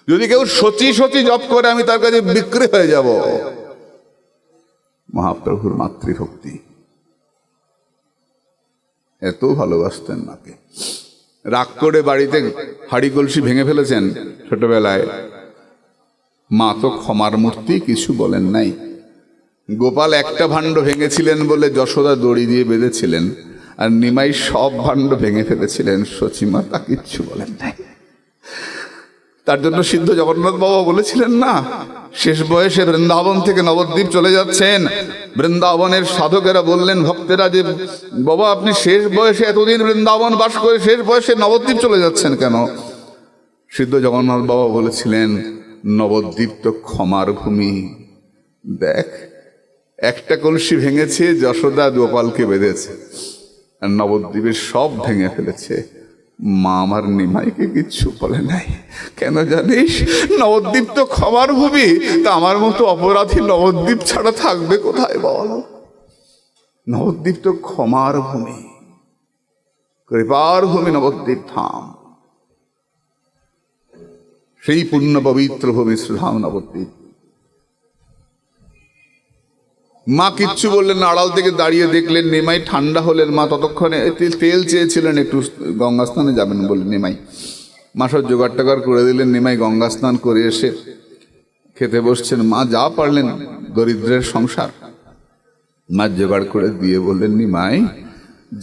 যদি কেউ শচী শচী জপ করে, আমি তার কাছে বিক্রি হয়ে যাব। মহাপ্রভুর মাতৃভক্তি, এত ভালোবাসতেন মাকে। রাগ করে বাড়িতে হাড়ি কলসি ভেঙে ফেলেছেন ছোটবেলায়, মা তো ক্ষমার মূর্তি, কিছু বলেন নাই। গোপাল একটা ভাণ্ড ভেঙেছিলেন বলে যশোদা দড়ি দিয়ে বেঁধেছিলেন, আর নিমাই সব ভাণ্ড ভেঙে ফেলেছিলেন, সচিমা তা কিচ্ছু বলেন নাই। তার জন্য সিদ্ধ জগন্নাথ বাবা বলেছিলেন না, শেষ বয়সে বৃন্দাবন থেকে নবদ্বীপ চলে যাচ্ছেন। বৃন্দাবনের সাধকেরা বললেন, ভক্তেরা, যে বাবা আপনি শেষ বয়সে এতদিন বৃন্দাবন বাস করে শেষ বয়সে নবদ্বীপ চলে যাচ্ছেন কেন? সিদ্ধ জগন্নাথ বাবা বলেছিলেন, নবদ্বীপ তো ক্ষমার ভূমি। দেখ, একটা কলসি ভেঙেছে, যশোদা গোপালকে বেঁধেছে, আর নবদ্বীপের সব ভেঙে ফেলেছে। মা আমার নিমাইকে কিচ্ছু বলে নাই। কেন জানিস? নবদ্বীপ তো ক্ষমার ভূমি, তা আমার মতো অপরাধী নবদ্বীপ ছাড়া থাকবে কোথায় বল? নবদ্বীপ তো ক্ষমার ভূমি, কৃপার ভূমি নবদ্বীপ ধাম, সেই পুণ্য পবিত্র ভূমি শ্রীধাম নবদ্বীপ। মা কিচ্ছু বললেন না, আড়াল থেকে দাঁড়িয়ে দেখলেন। নিমাই ঠান্ডা হলেন। মা ততক্ষণে তেল চেয়েছিলেন, একটু গঙ্গা স্নানে যাবেন বলে নিমাই। মা সব জোগাড় টোগাড় করে দিলেন। নিমাই গঙ্গা স্নান করে এসে খেতে বসছেন। মা যা পারলেন, দরিদ্রের সংসার, মা জোগাড় করে দিয়ে বললেন, নিমাই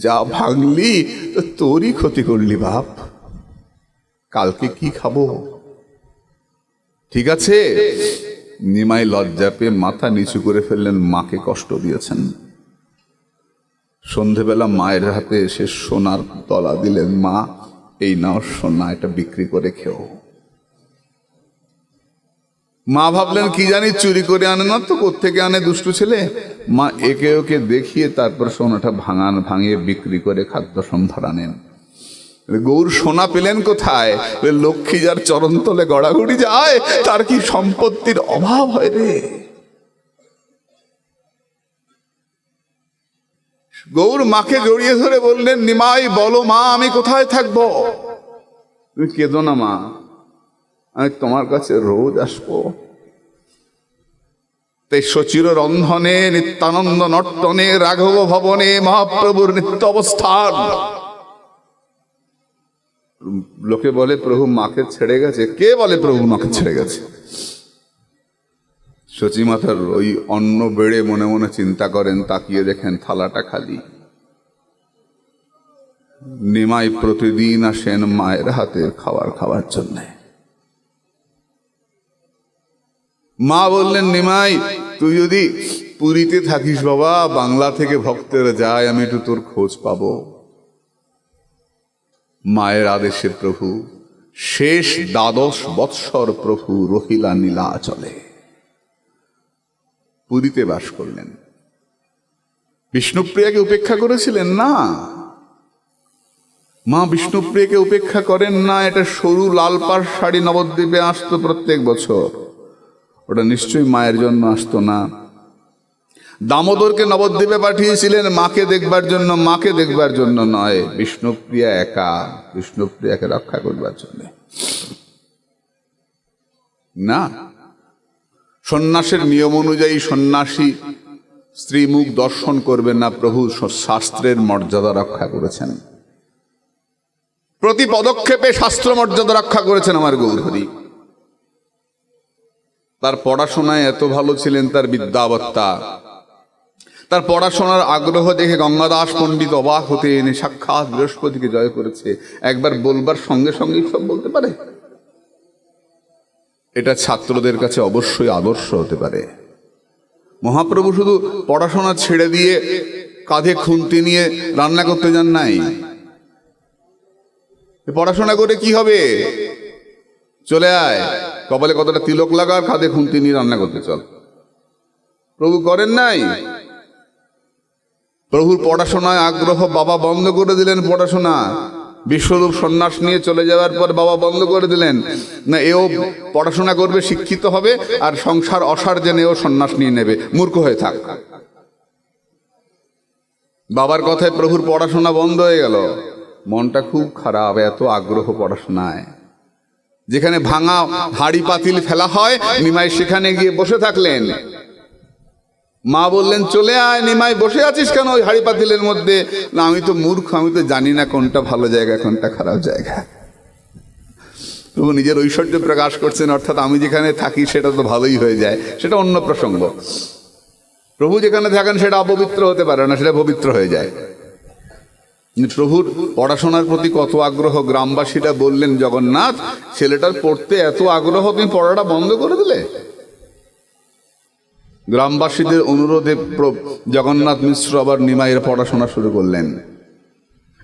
যা ভাগলি তো তোরই ক্ষতি করলি বাপ, কালকে কি খাবো? ঠিক আছে। নিমাই লজ্জা পেয়ে মাথা নিচু করে ফেললেন, মাকে কষ্ট দিয়েছেন। সন্ধেবেলা মায়ের হাতে এসে সোনার তলা দিলেন, মা এই নাও সোনা, এটা বিক্রি করে খেও। মা ভাবলেন কি জানি চুরি করে আনে না তো, কোত্থেকে আনে দুষ্টু ছেলে। মা একে ওকে দেখিয়ে তারপর সোনাটা ভাঙিয়ে বিক্রি করে খাদ্য সম্ভার আনেন। গৌর সোনা পেলেন কোথায়? লক্ষ্মী যার চরণ তলে গড়াগড়ি যায়, তার কি সম্পত্তির অভাব হয় রে? গৌর মাকে জড়িয়ে ধরে বললেন, নিমাই বলো মা, আমি কোথায় থাকবো? তুমি কেঁদো না মা, আমি তোমার কাছে রোজ আসবো। তাই সচির রন্ধনে, নিত্যানন্দ নর্তনে, রাঘব ভবনে মহাপ্রভুর নিত্য অবস্থান। লোকে বলে প্রভু মাকে ছেড়ে গেছে। কে বলে প্রভু মাকে ছেড়ে গেছে? সচী মাতার ওই অন্ন বেড়ে মনে মনে চিন্তা করেন, তাকিয়ে দেখেন থালাটা খালি। নিমাই প্রতিদিন আসেন মায়ের হাতের খাবার খাওয়ার জন্য। মা বললেন, নিমাই তুই যদি পুরীতে থাকিস বাবা, বাংলা থেকে ভক্তেরা যায়, আমি একটু তোর খোঁজ পাবো। মায়ের আদেশে প্রভু শেষ 12 বৎসর প্রভু রহিলা নীলাচলে, পুরীতে বাস করলেন। বিষ্ণুপ্রিয়াকে উপেক্ষা করেছিলেন না, মা বিষ্ণুপ্রিয়াকে উপেক্ষা করেন না। এটা সরু লাল পাড় শাড়ি নবদ্বীপে আসতো প্রত্যেক বছর, ওটা নিশ্চয়ই মায়ের জন্য আসতো না। দামোদরকে নবদ্বীপে পাঠিয়েছিলেন মাকে দেখবার জন্য, মাকে দেখবার জন্য নয়। বিষ্ণুপ্রিয়া একা, বিষ্ণুপ্রিয়াকে রক্ষা করবার জন্য না। সন্ন্যাসের নিয়ম অনুযায়ী সন্ন্যাসী স্ত্রী মুখ দর্শন করবেন না। প্রভু শাস্ত্রের মর্যাদা রক্ষা করেছেন, প্রতি পদক্ষেপে শাস্ত্র মর্যাদা রক্ষা করেছেন আমার গৌরহরি। তার পড়াশোনায় এত ভালো ছিলেন, তার বিদ্যাবত্তা, তার পড়াশোনার আগ্রহ দেখে গঙ্গাদাস পণ্ডিত অবাক হতেন, সাক্ষাৎ বৃহস্পতিকে জয় করেছে। একবার বলবার সঙ্গে সঙ্গেই সব বলতে পারে। এটা ছাত্রদের কাছে অবশ্যই আদর্শ হতে পারে। মহাপ্রভু শুধু পড়াশোনা ছেড়ে দিয়ে কাঁধে খুন্তি নিয়ে রান্না করতে যান নাই। পড়াশোনা করে কি হবে, চলে আয়, কপালে কতটা তিলক লাগা, আর কাঁধে খুন্তি নিয়ে রান্না করতে চল। প্রভু করেন নাই। প্রভুর পড়াশোনায় আগ্রহ বাবা বন্ধ করে দিলেন। পড়াশোনা বিশ্বরূপ সন্ন্যাস নিয়ে চলে যাওয়ার পর বাবা বন্ধ করে দিলেন। না, এও পড়াশোনা করবে, শিক্ষিত হবে, আর সংসার অসার জেনে এও সন্ন্যাস নিয়ে নেবে, মূর্খ হয়ে থাক। বাবার কথায় প্রভুর পড়াশোনা বন্ধ হয়ে গেল। মনটা খুব খারাপ, এত আগ্রহ পড়াশোনায়। যেখানে ভাঙা হাড়ি পাতিল ফেলা হয়, নিমাই সেখানে গিয়ে বসে থাকলেন। মা বললেন, চলে আয় নিমাই, বসে আছিস কেন ওই হাড়ি পাতিলের মধ্যে? না, আমি তো মূর্খ, আমি তো জানি না কোনটা ভালো জায়গা কোনটা খারাপ জায়গা। প্রভু নিজের ঐশ্বর্য প্রকাশ করছেন, অর্থাৎ আমি যেখানে থাকি সেটা তো ভালোই হয়ে যায়, সেটা অন্য প্রসঙ্গ। প্রভু যেখানে থাকেন সেটা অপবিত্র হতে পারে না, সেটা পবিত্র হয়ে যায়। প্রভুর পড়াশোনার প্রতি কত আগ্রহ। গ্রামবাসীরা বললেন, জগন্নাথ, ছেলেটার পড়তে এত আগ্রহ, তুমি পড়াটা বন্ধ করে দিলে। গ্রামবাসীদের অনুরোধে জগন্নাথ মিশ্র আবার নিমাইয়ের পড়াশোনা শুরু করলেন।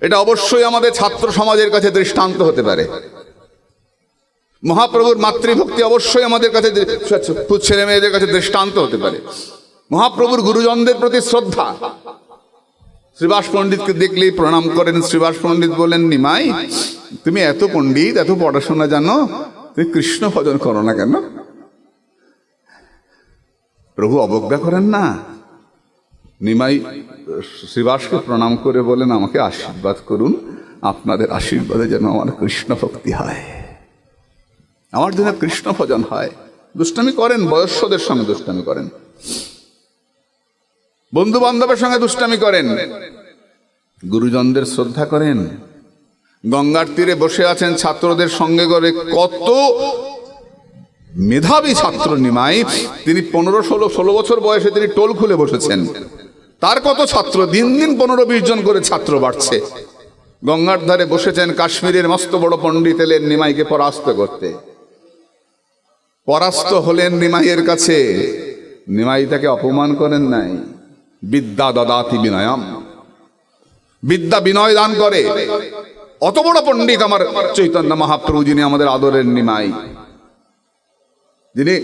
এটা অবশ্যই আমাদের ছাত্র সমাজের কাছে দৃষ্টান্ত হতে পারে। মহাপ্রভুর মাতৃভক্তি অবশ্যই আমাদের কাছে, ছেলে মেয়েদের কাছে দৃষ্টান্ত হতে পারে। মহাপ্রভুর গুরুজনদের প্রতি শ্রদ্ধা। শ্রীবাস পণ্ডিতকে দেখলেই প্রণাম করেন। শ্রীবাস পণ্ডিত বলেন, নিমাই, তুমি এত পণ্ডিত, এত পড়াশোনা জানো, তুমি কৃষ্ণ ভজন করো না কেন? প্রভু অবজ্ঞা করেন না। নিমাই শ্রীবাসকে প্রণাম করে বলেন, আমাকে আশীর্বাদ করুন, আপনাদের আশীর্বাদে যেন আমার কৃষ্ণ ভক্তি হয়, আমার যেন কৃষ্ণ ভজন হয়। দুষ্টামি করেন, বয়স্কদের সঙ্গে দুষ্টামি করেন, বন্ধু বান্ধবের সঙ্গে দুষ্টামি করেন, গুরুজনদের শ্রদ্ধা করেন। গঙ্গার তীরে বসে আছেন ছাত্রদের সঙ্গে করে। কত মেধাবী ছাত্র নিমাই! তিনি 15-16 বছর বয়সে তিনি টোল খুলে বসেছেন। তার কত ছাত্র, দিন দিন 15-20 জন করে ছাত্র বাড়ছে। গঙ্গার ধারে বসেছেন। কাশ্মীরের মস্ত বড় পণ্ডিত এলেন নিমাইকে পরাস্ত করতে। পরাস্ত হলেন নিমাইয়ের কাছে। নিমাই তাকে অপমান করেন নাই। বিদ্যা দদাতি বিনয়ম, বিদ্যা বিনয় দান করে। অত বড় পণ্ডিত আমার চৈতন্য মহাপ্রভু, যিনি আমাদের আদরের নিমাই, যিনি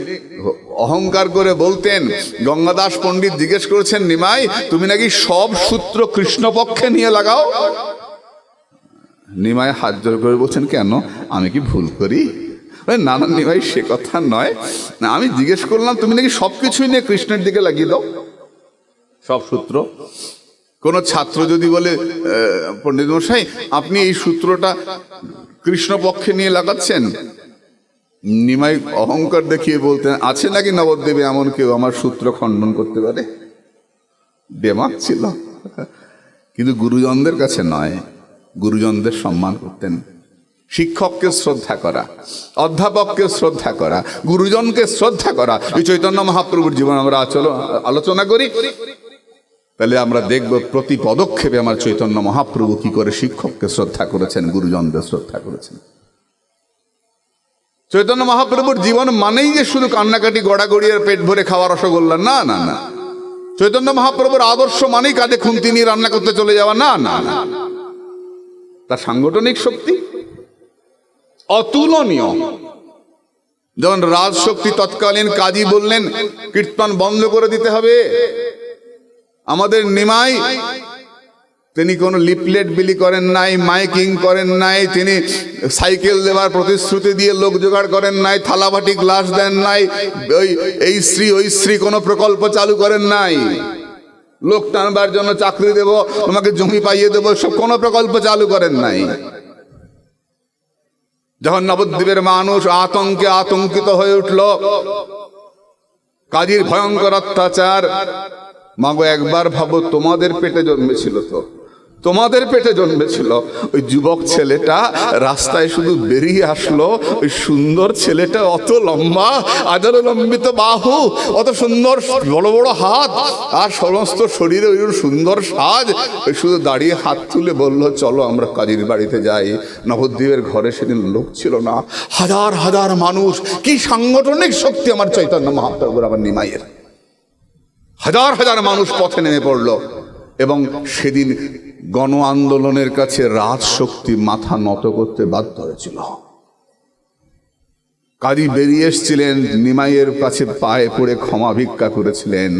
অহংকার করে বলতেন। গঙ্গাদাস পণ্ডিত জিজ্ঞেস করেছেন, নিমাই, তুমি নাকি সব সূত্র কৃষ্ণপক্ষে নিয়ে লাগাও? নিমাই হাত জোর করে বলছেন, কেন, আমি কি ভুল করি? না না নিমাই, সে কথা নয়, না, আমি জিজ্ঞেস করলাম তুমি নাকি সবকিছুই নিয়ে কৃষ্ণের দিকে লাগিয়ে দাও, সব সূত্র। কোন ছাত্র যদি বলে, পণ্ডিত মশাই, আপনি এই সূত্রটা কৃষ্ণপক্ষে নিয়ে লাগাচ্ছেন, নিমাই অহংকার দেখিয়ে বলতেন, আছে নাকি নবদ্বীপে এমন কেউ আমার সূত্র খণ্ডন করতে পারে? দেমাক ছিল। কিন্তু গুরুজনদের কাছে নয়, গুরুজনদের সম্মান করতেন। শিক্ষককে শ্রদ্ধা করা, অধ্যাপককে শ্রদ্ধা করা, গুরুজনকে শ্রদ্ধা করা, এই চৈতন্য মহাপ্রভুর জীবন আমরা আলোচনা করি, তাহলে আমরা দেখব প্রতি পদক্ষেপে আমার চৈতন্য মহাপ্রভু কি করে শিক্ষককে শ্রদ্ধা করেছেন, গুরুজনদের শ্রদ্ধা করেছেন। চৈতন্য মহাপ্রভুর জীবন মানেই যে শুধু কান্নাকাটি, গড়াগড়ি আর পেট ভরে খাওয়া রসগোল্লা, না না না। চৈতন্য মহাপ্রভুর আদর্শ মানেই কাঁধে খুন্তি নিয়ে রান্না করতে চলে যাওয়া, না না না। তার সাংগঠনিক শক্তি অতুলনীয়। যখন রাজশক্তি তৎকালীন কাজী বললেন কীর্তন বন্ধ করে দিতে হবে, আমাদের নিমাই তিনি কোনো লিফলেট বিলি করেন নাই, মাইকিং করেন নাই, তিনি সাইকেল দেওয়ার প্রতিশ্রুতি দিয়ে লোক জোগাড় করেন নাই, থালাবাটি গ্লাস দেন নাই, এই শ্রী ওই শ্রী কোনো প্রকল্প চালু করেন নাই, লোক টানবার জন্য চাকরি দেব, তোমাকে জমি পাইয়ে দেবো, সব কোনো প্রকল্প চালু করেন নাই। যখন নবদ্বীপের মানুষ আতঙ্কে আতঙ্কিত হয়ে উঠল, কাজীর ভয়ঙ্কর অত্যাচার, মাগো একবার ভাবো, তোমাদের পেটে জন্মেছিল তো, তোমাদের পেটে জন্মেছিল। ওই যুবক ছেলেটা রাস্তায় শুধু বেরিয়ে আসলো, ওই সুন্দর ছেলেটা অত লম্বা, আদারো লম্বিত বাহু, অত সুন্দর বড় বড় হাত, আর সমস্ত শরীরে ওই সুন্দর সাজ, ওই শুধু দাঁড়িয়ে হাত তুলে বলল, চলো আমরা কাজীর বাড়িতে যাই। নবদ্বীপের ঘরে সেদিন লোক ছিল না, হাজার হাজার মানুষ। কি সাংগঠনিক শক্তি আমার চৈতন্য মহাপ্রভুর, আমার নিমাইয়ের। হাজার হাজার মানুষ পথে নেমে পড়ল, এবং সেদিন গণ আন্দোলনের কাছে রাজশক্তি মাথা নত করতে বাধ্য হয়েছিল। কাজী বেরিয়ে এসেছিলেন, নিমাইয়ের কাছে পায়ে পড়ে ক্ষমা ভিক্ষা করেছিলেন।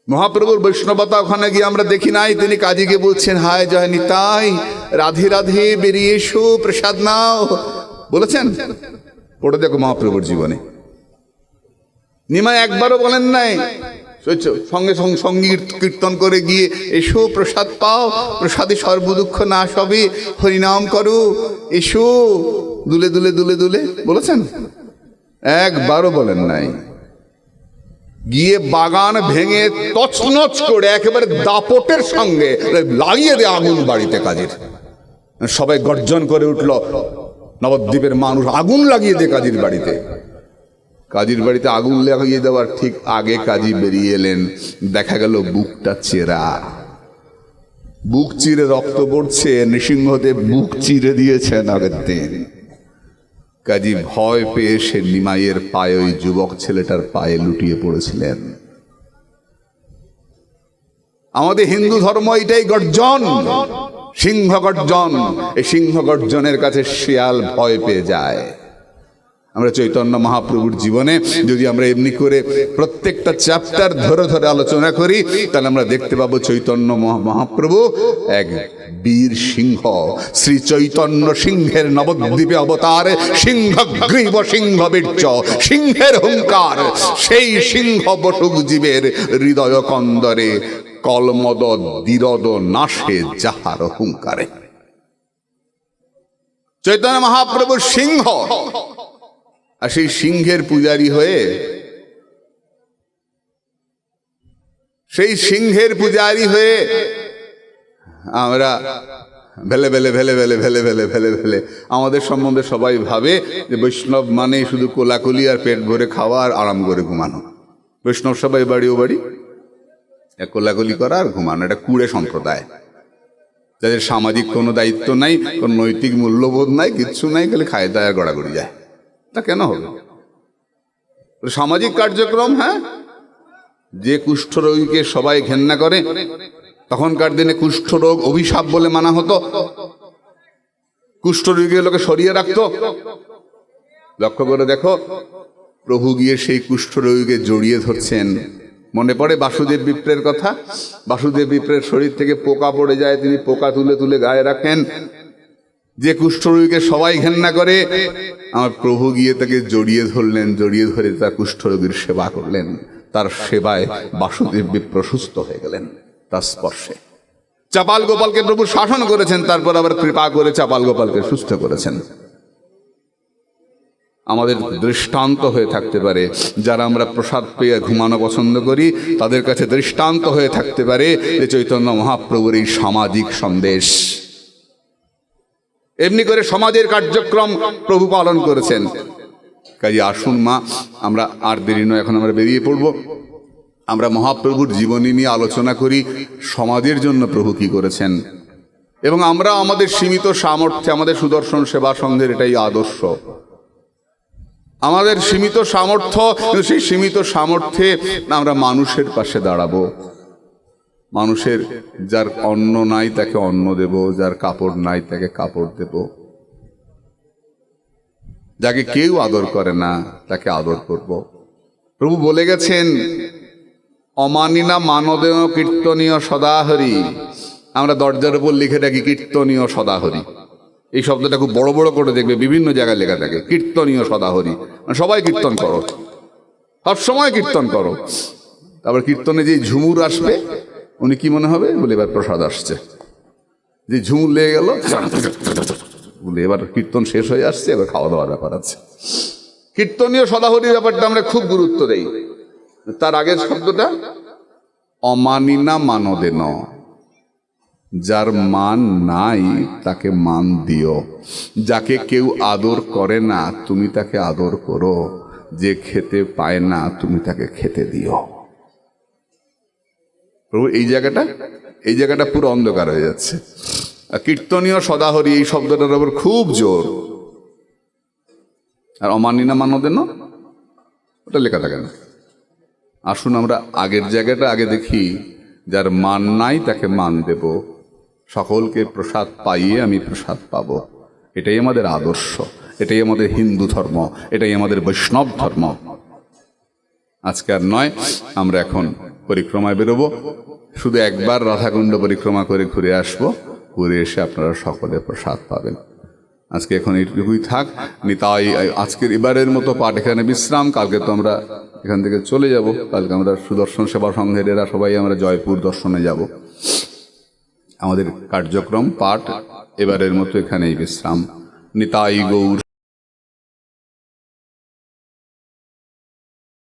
মহাপ্রভুর বৈষ্ণবতা ওখানে গিয়ে আমরা দেখি নাই। তিনি কাজীকে বলছেন, হায় জয় নিতাই, রাধে রাধে, বেরিয়ে এসো, প্রসাদ নাও, বলেছেন। পড়ে দেখো মহাপ্রভুর জীবনে। নিমাই একবারও বলেন নাই। সঙ্গে সঙ্গে সঙ্গীত কীর্তন করে গিয়ে, এসো প্রসাদ পাও, প্রসাদে সর্বদুঃখ নাশ হবে, হরিনাম করো, এসো, দুলে দুলে দুলে দুলে, বলেছেন? একবারও বলেন নাই। গিয়ে বাগান ভেঙে তছনছ করে একেবারে দাপটের সঙ্গে লাগিয়ে দেয় আগুন বাড়িতে কাজীর। সবাই গর্জন করে উঠল, নবদ্বীপের মানুষ আগুন লাগিয়ে দেয় কাজীর বাড়িতে। কাজীর বাড়িতে আগুন লাগিয়ে দেওয়ার ঠিক আগে কাজী বেরিয়ে এলেন, দেখা গেল বুকটা চেরা, বুক চিরে রক্ত পড়ছে। নৃসিংহদেব বুক চিরে দিয়েছেন আগের দিন। কাজী ভয় পেয়ে সে নিমাইয়ের পায়ে, ওই যুবক ছেলেটার পায়ে লুটিয়ে পড়েছিলেন। আমাদের হিন্দু ধর্ম এটাই গর্জন, সিংহ গর্জন। এই সিংহ গর্জনের কাছে শিয়াল ভয় পেয়ে যায়। আমরা চৈতন্য মহাপ্রভুর জীবনে যদি আমরা এমনি করে প্রত্যেকটা চ্যাপ্টার ধরে ধরে আলোচনা করি, তাহলে আমরা দেখতে পাবো চৈতন্য মহাপ্রভু এক বীর সিংহ। শ্রী চৈতন্য সিংহের নবদ্বীপে অবতার, সিংহ গ্রীব সিংহ বীর্য, সিংহের হুঙ্কার। সেই সিংহ বসুক জীবের হৃদয় কন্দরে, কলমদ দিরদ নাশে যাহার হুঙ্কারে। চৈতন্য মহাপ্রভুর সিংহ, আর সেই সিংহের পূজারী হয়ে, সেই সিংহের পূজারী হয়ে আমরা Welle Welle Welle Welle Welle Welle Welle Welle আমাদের সম্বন্ধে সবাই ভাবে যে বৈষ্ণব মানে শুধু কোলাকুলি আর পেট ভরে খাওয়া আর আরাম করে ঘুমানো। বৈষ্ণব সবাই বাড়ি ও বাড়ি কোলাকুলি করা আর ঘুমানো, এটা কুড়ে সম্প্রদায়, যাদের সামাজিক কোনো দায়িত্ব নাই, কোনো নৈতিক মূল্যবোধ নাই, কিচ্ছু নাই, খালি খায় দায় আর গড়াগড়ি যায়। তা কেন হবে? সামাজিক কার্যক্রম। হ্যাঁ, যে কুষ্ঠরোগীকে সবাই ঘেন্না করে, তখনকার দিনে কুষ্ঠরোগ অভিশাপ বলে মানা হতো। কুষ্ঠরোগী লোকে সরিয়ে রাখতো। লক্ষ্য করে দেখো, প্রভু গিয়ে সেই কুষ্ঠরোগীকে জড়িয়ে ধরছেন। মনে পড়ে বাসুদেব বিপ্রের কথা। বাসুদেব বিপ্রের শরীর থেকে পোকা পড়ে যায়, তিনি পোকা তুলে তুলে গায়ে রাখেন। যে কুষ্ঠরোগীকে সবাই ঘেন্না করে, আমার প্রভু গিয়ে তাকে জড়িয়ে ধরলেন, জড়িয়ে ধরে তার কুষ্ঠরোগীর সেবা করলেন। তার সেবায় বাসুদেব বিপ্র সুস্থ হয়ে গেলেন তার স্পর্শে। চাপাল গোপালকে প্রভু শাসন করেছেন, তারপর আবার কৃপা করে চাপাল গোপালকে সুস্থ করেছেন। আমাদের দৃষ্টান্ত হয়ে থাকতে পারে, যারা আমরা প্রসাদ পেয়ে ঘুমানো পছন্দ করি, তাদের কাছে দৃষ্টান্ত হয়ে থাকতে পারে যে চৈতন্য মহাপ্রভুর এই সামাজিক সন্দেশ। এমনি করে সমাজের কার্যক্রম প্রভু পালন করেছেন। কাজে আসুন মা, আমরা আর দেরি নয়, এখন আমরা বেরিয়ে পড়ব। আমরা মহাপ্রভুর জীবনী নিয়ে আলোচনা করি, সমাজের জন্য প্রভু কি করেছেন। এবং আমরা আমাদের সীমিত সামর্থ্যে, আমাদের সুদর্শন সেবা সংঘের এটাই আদর্শ, আমাদের সীমিত সামর্থ্য, সেই সীমিত সামর্থ্যে আমরা মানুষের পাশে দাঁড়াবো। মানুষের, যার অন্ন নাই তাকে অন্ন দেব, যার কাপড় নাই তাকে কাপড় দেব, যাকে কেউ আদর করে না তাকে আদর করব। প্রভু বলে গেছেন, অমানিনা মানদেয় কীর্তনীয় সদাহরি। আমরা দরজার উপর লিখে রাখি কীর্তনীয় সদাহরি। এই শব্দটা খুব বড় বড় করে দেখবে, বিভিন্ন জায়গায় লেখা থাকে কীর্তনীয় সদাহরি, মানে সবাই কীর্তন করো, সবসময় কীর্তন করো। তারপর কীর্তনে যে ঝুমুর আসবে, উনি কি মনে হবে বলে এবার প্রসাদ আসছে। যে ঝুমুর লেগে গেল বলে এবার কীর্তন শেষ হয়ে আসছে, এবার খাওয়া দাওয়ার ব্যাপার আছে। কীর্তনীয় সদাহরির ব্যাপারটা আমরা খুব গুরুত্ব দেই। তার আগের শব্দটা অমানিনা মানদেন, যার মান নাই তাকে মান দিও, যাকে কেউ আদর করে না তুমি তাকে আদর করো, যে খেতে পায় না তুমি তাকে খেতে দিও। প্রভু এই জায়গাটা পুরো অন্ধকার হয়ে যাচ্ছে। আর কীর্তনীয় সদাহরি এই শব্দটার উপর খুব জোর। আর অমানি না মানদেন ওটা লেখা থাকে না। আসুন আমরা আগের জায়গাটা আগে দেখি, যার মান নাই তাকে মান দেব, সকলকে প্রসাদ পাইয়ে আমি প্রসাদ পাব। এটাই আমাদের আদর্শ, এটাই আমাদের হিন্দু ধর্ম, এটাই আমাদের বৈষ্ণব ধর্ম। আজকে আর নয়, আমরা এখন পরিক্রমায় বেরোবো। শুধু একবার রাধাকুণ্ড পরিক্রমা করে ঘুরে আসবো, ঘুরে এসে আপনারা সকলে প্রসাদ পাবেন। আজকে এখন এইটুকুই থাক। নিতাই আজকের এবারের মতো পাঠ এখানে বিশ্রাম। কালকে তো আমরা এখান থেকে চলে যাব। কালকে আমরা সুদর্শন সেবা সংঘের এরা সবাই আমরা জয়পুর দর্শনে যাব। আমাদের কার্যক্রম পাঠ এবারের মতো এখানেই বিশ্রাম। নিতাই গৌর